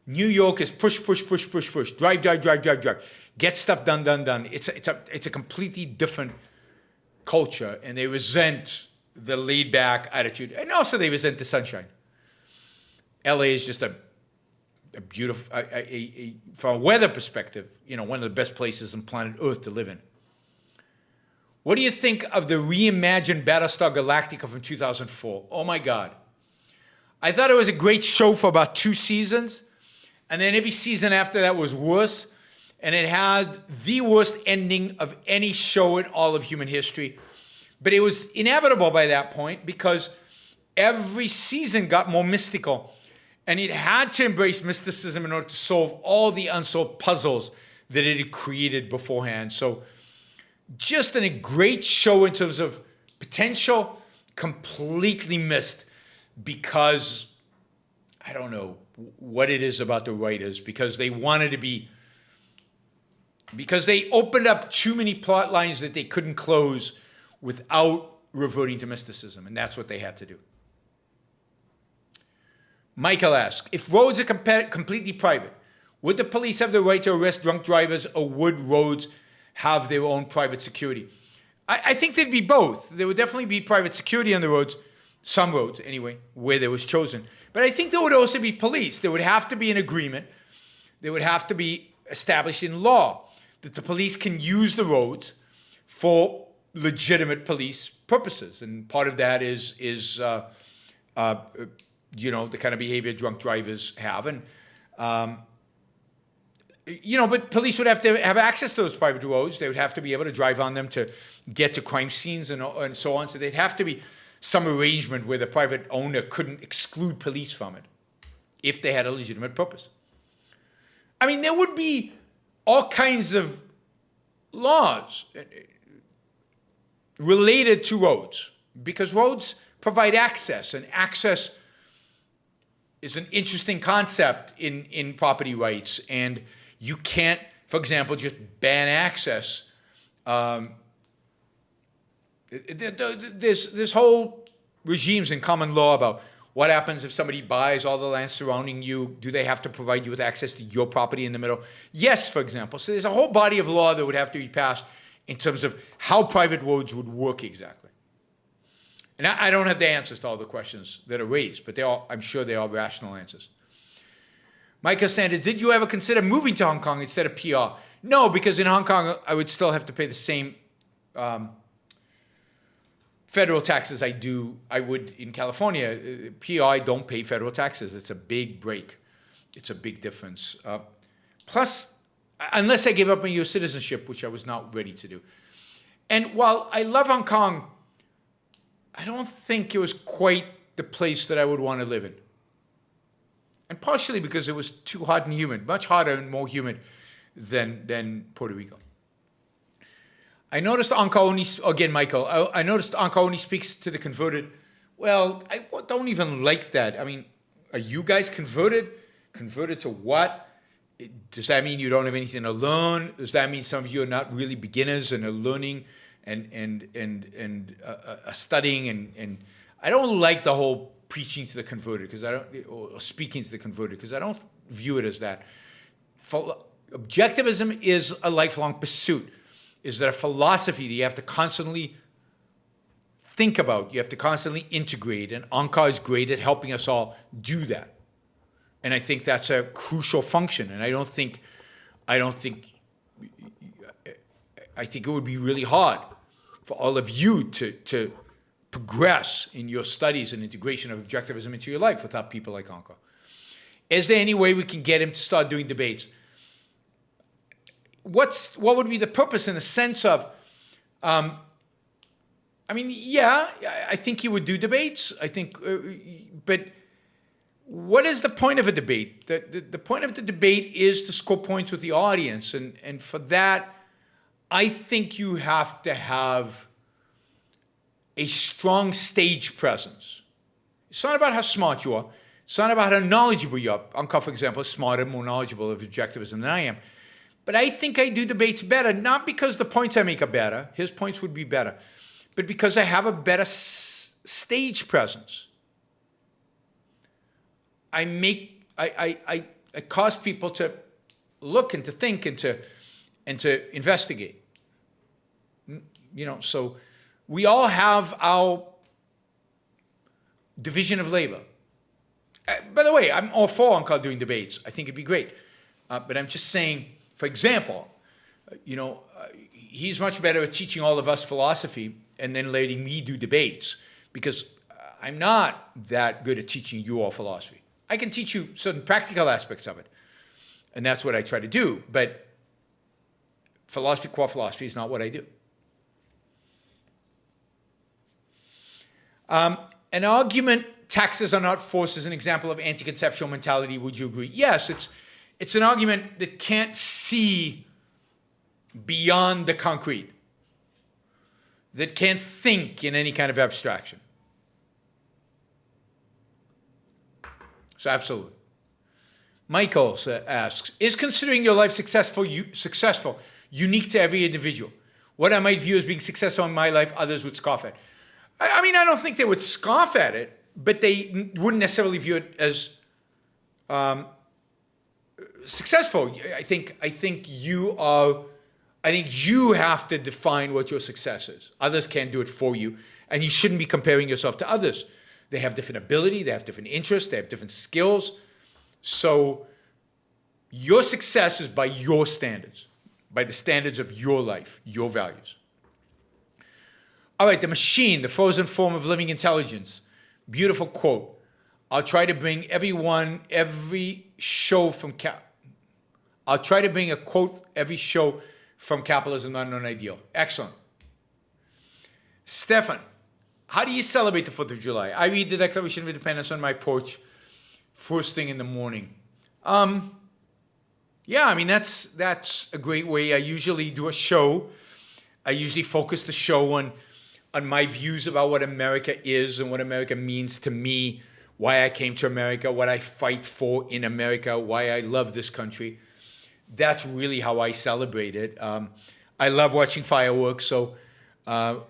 New York is push, push, push, push, push, drive. Get stuff done. It's a completely different culture, and they resent the laid back attitude, and also they resent the sunshine. LA is just a beautiful, from a weather perspective, one of the best places on planet Earth to live in. What do you think of the reimagined Battlestar Galactica from 2004? Oh my God. I thought it was a great show for about 2 seasons, and then every season after that was worse, and it had the worst ending of any show in all of human history. But it was inevitable by that point because every season got more mystical, and it had to embrace mysticism in order to solve all the unsolved puzzles that it had created beforehand. So just a great show in terms of potential, completely missed because I don't know what it is about the writers, because they opened up too many plot lines that they couldn't close without reverting to mysticism, and that's what they had to do. Michael asks, if roads are completely private, would the police have the right to arrest drunk drivers, or would roads have their own private security? I think there'd be both. There would definitely be private security on the roads, some roads anyway, where there was chosen. But I think there would also be police. There would have to be an agreement. There would have to be established in law that the police can use the roads for legitimate police purposes. And part of that is the kind of behavior drunk drivers have. And but police would have to have access to those private roads. They would have to be able to drive on them to get to crime scenes and so on. So there'd have to be some arrangement where the private owner couldn't exclude police from it if they had a legitimate purpose. I mean, there would be all kinds of laws related to roads because roads provide access, and access is an interesting concept in property rights. And you can't, for example, just ban access There's whole regimes in common law about what happens if somebody buys all the land surrounding you. Do they have to provide you with access to your property in the middle? Yes, for example. So there's a whole body of law that would have to be passed in terms of how private roads would work exactly. And I don't have the answers to all the questions that are raised, but I'm sure they are rational answers. Micah Sanders, did you ever consider moving to Hong Kong instead of PR? No, because in Hong Kong, I would still have to pay the same federal taxes I would in California. PR, I don't pay federal taxes. It's a big break. It's a big difference. Plus, unless I gave up my U.S. citizenship, which I was not ready to do. And while I love Hong Kong, I don't think it was quite the place that I would want to live in. And partially because it was too hot and humid, much hotter and more humid than Puerto Rico. I noticed Anka only, again, Michael, I noticed Anka only speaks to the converted. Well, I don't even like that. I mean, are you guys converted? Converted to what? Does that mean you don't have anything to learn? Does that mean some of you are not really beginners and are learning and studying? And I don't like the whole preaching to the converted or speaking to the converted, because I don't view it as that. Objectivism is a lifelong pursuit. Is that a philosophy that you have to constantly think about, you have to constantly integrate, and Anka is great at helping us all do that. And I think that's a crucial function, and I think it would be really hard for all of you to progress in your studies and integration of objectivism into your life without people like Anka. Is there any way we can get him to start doing debates? What would be the purpose in the sense of, I think he would do debates. I think, but what is the point of a debate? The point of the debate is to score points with the audience. And for that, I think you have to have a strong stage presence. It's not about how smart you are. It's not about how knowledgeable you are. Anka, for example, is smarter, more knowledgeable of objectivism than I am. But I think I do debates better, not because the points I make are better, his points would be better, but because I have a better stage presence. I cause people to look and to think and to investigate. So we all have our division of labor. By the way, I'm all for Anka doing debates. I think it'd be great. But I'm just saying, for example, he's much better at teaching all of us philosophy and then letting me do debates, because I'm not that good at teaching you all philosophy. I can teach you certain practical aspects of it, and that's what I try to do, but core philosophy is not what I do. An argument, taxes are not forced, is an example of anti-conceptual mentality. Would you agree? Yes, it's an argument that can't see beyond the concrete, that can't think in any kind of abstraction. So absolutely. Michael asks, is considering your life successful unique to every individual? What I might view as being successful in my life, others would scoff at. I don't think they would scoff at it, but they wouldn't necessarily view it as successful. I think you have to define what your success is. Others can't do it for you, and you shouldn't be comparing yourself to others. They have different ability, they have different interests, they have different skills. So your success is by your standards, by the standards of your life, your values. All right, the machine, the frozen form of living intelligence. Beautiful quote. I'll try to bring every show from Capitalism, Not an Ideal. Excellent. Stefan, how do you celebrate the 4th of July? I read the Declaration of Independence on my porch first thing in the morning. That's a great way. I usually do a show. I usually focus the show on my views about what America is and what America means to me, why I came to America, what I fight for in America, why I love this country. That's really how I celebrate it. I I love watching fireworks, so I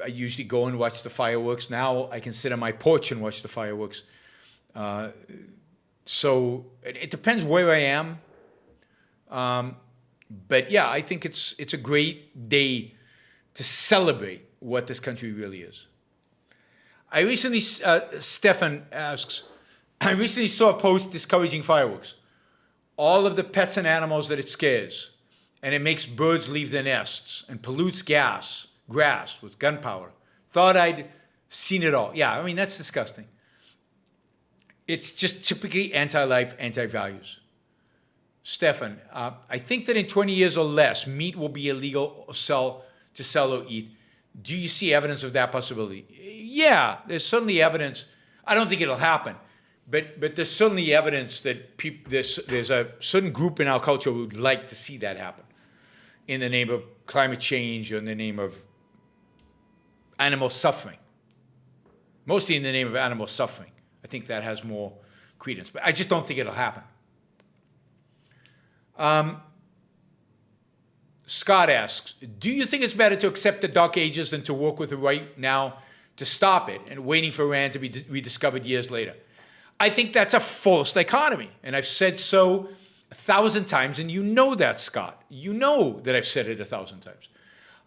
usually go and watch the fireworks. Now I can sit on my porch and watch the fireworks. So it depends where I am. But yeah, I think it's a great day to celebrate what this country really is. I recently, Stefan asks, I recently saw a post discouraging fireworks. All of the pets and animals that it scares, and it makes birds leave their nests and pollutes grass with gunpowder. Thought I'd seen it all. Yeah, I mean, that's disgusting. It's just typically anti-life, anti-values. Stefan, I think that in 20 years or less, meat will be illegal to sell or eat. Do you see evidence of that possibility? Yeah, there's certainly evidence. I don't think it'll happen, but there's certainly evidence that there's a certain group in our culture who would like to see that happen in the name of climate change or in the name of animal suffering. Mostly in the name of animal suffering. I think that has more credence, but I just don't think it'll happen. Scott asks, do you think it's better to accept the Dark Ages than to work with the right now to stop it and waiting for Iran to be rediscovered years later? I think that's a false dichotomy, and I've said so 1,000 times, and you know that, Scott. You know that I've said it 1,000 times.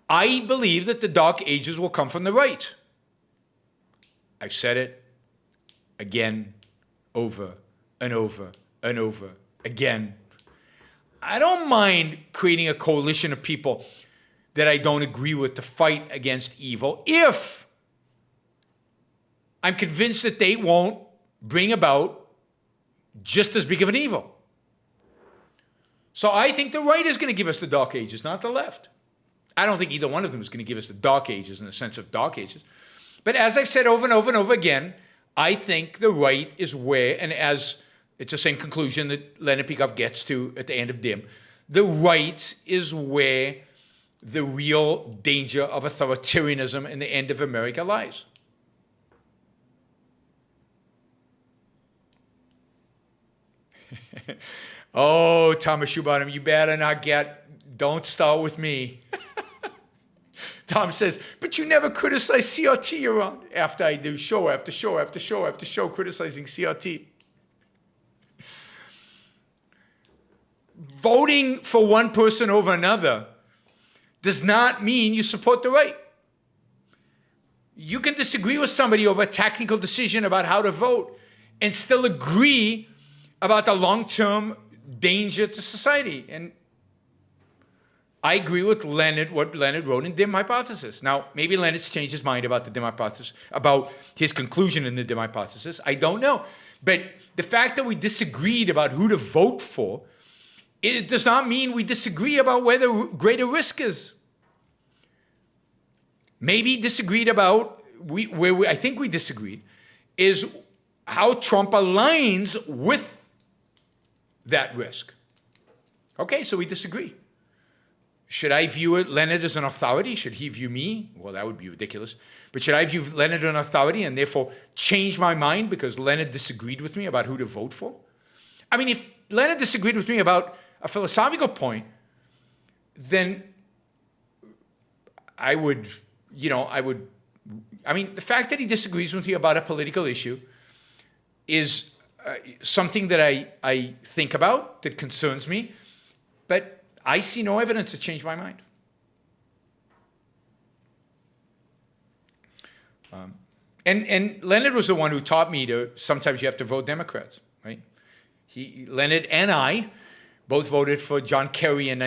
I believe that the Dark Ages will come from the right. I've said it again, over and over and over again. I don't mind creating a coalition of people that I don't agree with to fight against evil if I'm convinced that they won't bring about just as big of an evil. So I think the right is going to give us the Dark Ages, not the left. I don't think either one of them is going to give us the Dark Ages in the sense of Dark Ages. But as I've said over and over and over again, I think the right is where, and as it's the same conclusion that Leonard Peikoff gets to at the end of DIM, the right is where the real danger of authoritarianism and the end of America lies. Oh, Thomas Schubottom, you better not don't start with me. Tom says, but you never criticize CRT, Yaron, after I do show after show after show after show criticizing CRT. Voting for one person over another does not mean you support the right. You can disagree with somebody over a technical decision about how to vote and still agree about the long-term danger to society. And I agree with Leonard, what Leonard wrote in DIM Hypothesis. Now, maybe Leonard's changed his mind about the DIM Hypothesis, about his conclusion in the DIM Hypothesis. I don't know. But the fact that we disagreed about who to vote for, it does not mean we disagree about where the greater risk is. Maybe disagreed about, I think we disagreed, is how Trump aligns with that risk. Okay, so we disagree. Should I view Leonard as an authority? Should he view me? Well, that would be ridiculous. But should I view Leonard as an authority and therefore change my mind because Leonard disagreed with me about who to vote for? I mean, if Leonard disagreed with me about a philosophical point, then I mean, the fact that he disagrees with me about a political issue is something that I think about, that concerns me, but I see no evidence to change my mind. And Leonard was the one who taught me to sometimes you have to vote Democrats, right? Leonard and I both voted for John Kerry in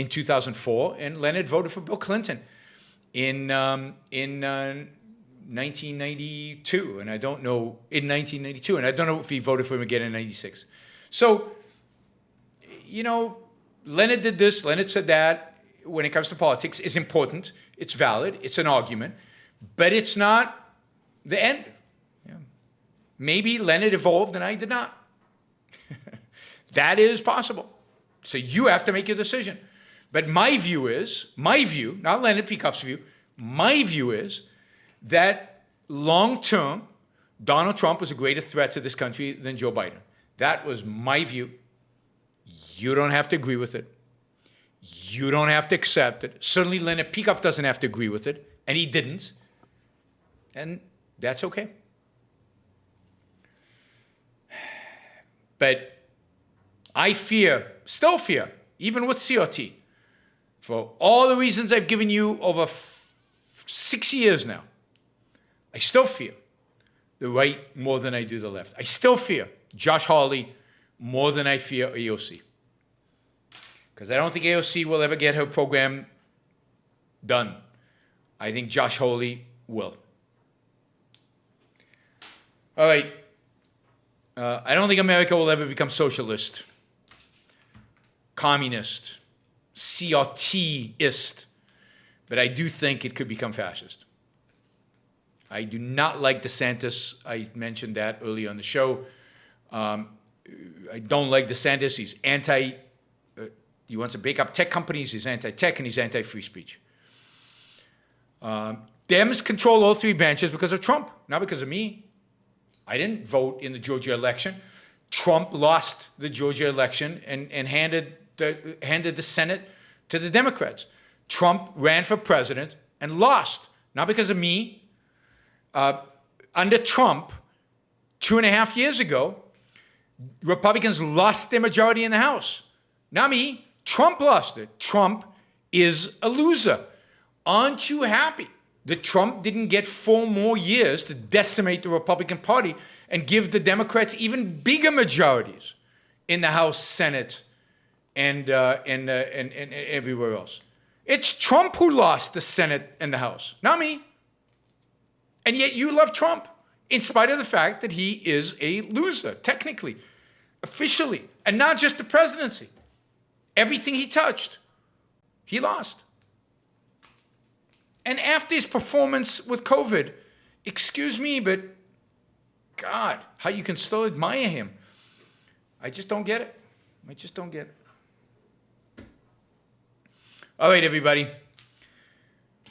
2004, and Leonard voted for Bill Clinton in 1992, and I don't know if he voted for him again in 96. So, Leonard did this, Leonard said that. When it comes to politics, it's important, it's valid, it's an argument, but it's not the end. Yeah. Maybe Leonard evolved and I did not. That is possible. So you have to make your decision. But my view, not Leonard Peikoff's view, my view is that long-term, Donald Trump was a greater threat to this country than Joe Biden. That was my view. You don't have to agree with it. You don't have to accept it. Certainly Leonard Peikoff doesn't have to agree with it, and he didn't. And that's okay. But I still fear, even with CRT, for all the reasons I've given you over 6 years now, I still fear the right more than I do the left. I still fear Josh Hawley more than I fear AOC. Because I don't think AOC will ever get her program done. I think Josh Hawley will. All right. I don't think America will ever become socialist, communist, CRT-ist, but I do think it could become fascist. I do not like DeSantis. I mentioned that earlier on the show. I don't like DeSantis. He's he wants to break up tech companies. He's anti-tech and he's anti-free speech. Dems control all three branches because of Trump, not because of me. I didn't vote in the Georgia election. Trump lost the Georgia election and handed the Senate to the Democrats. Trump ran for president and lost, not because of me. Under Trump, 2.5 years ago, Republicans lost their majority in the House. Not me. Trump lost it. Trump is a loser. Aren't you happy that Trump didn't get 4 more years to decimate the Republican Party and give the Democrats even bigger majorities in the House, Senate, and everywhere else? It's Trump who lost the Senate and the House, not me. And yet you love Trump, in spite of the fact that he is a loser, technically, officially, and not just the presidency. Everything he touched, he lost. And after his performance with COVID, excuse me, but God, how you can still admire him. I just don't get it. I just don't get it. All right, everybody.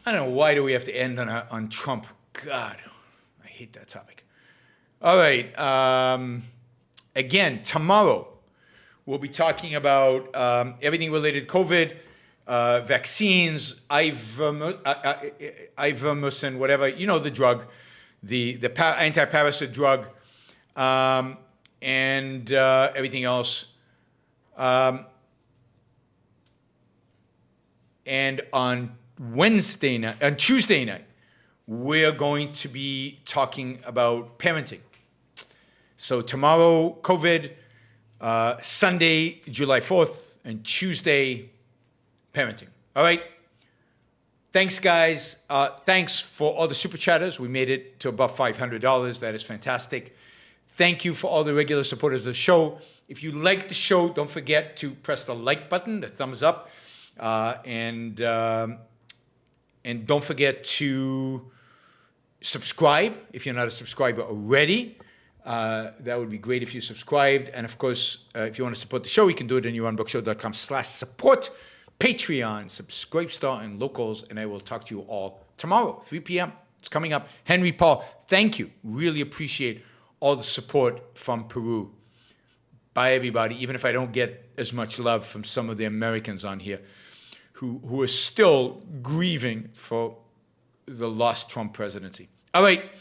I don't know, why do we have to end on Trump? God, I hate that topic. All right. Again, tomorrow, we'll be talking about everything related to COVID, vaccines, ivermectin, whatever, you know, the drug, the anti-parasite drug, and everything else. And on Tuesday night, we're going to be talking about parenting. So tomorrow, COVID, Sunday, July 4th, and Tuesday, parenting. All right? Thanks, guys. Thanks for all the super chatters. We made it to above $500. That is fantastic. Thank you for all the regular supporters of the show. If you like the show, don't forget to press the like button, the thumbs up, and don't forget to subscribe if you're not a subscriber already. That would be great if you subscribed. And of course, if you want to support the show, you can do it at YaronBrookShow.com/support, Patreon, Subscribestar, and Locals. And I will talk to you all tomorrow, 3 p.m. It's coming up. Henry Paul, thank you. Really appreciate all the support from Peru. Bye, everybody. Even if I don't get as much love from some of the Americans on here who are still grieving for the lost Trump presidency. All right.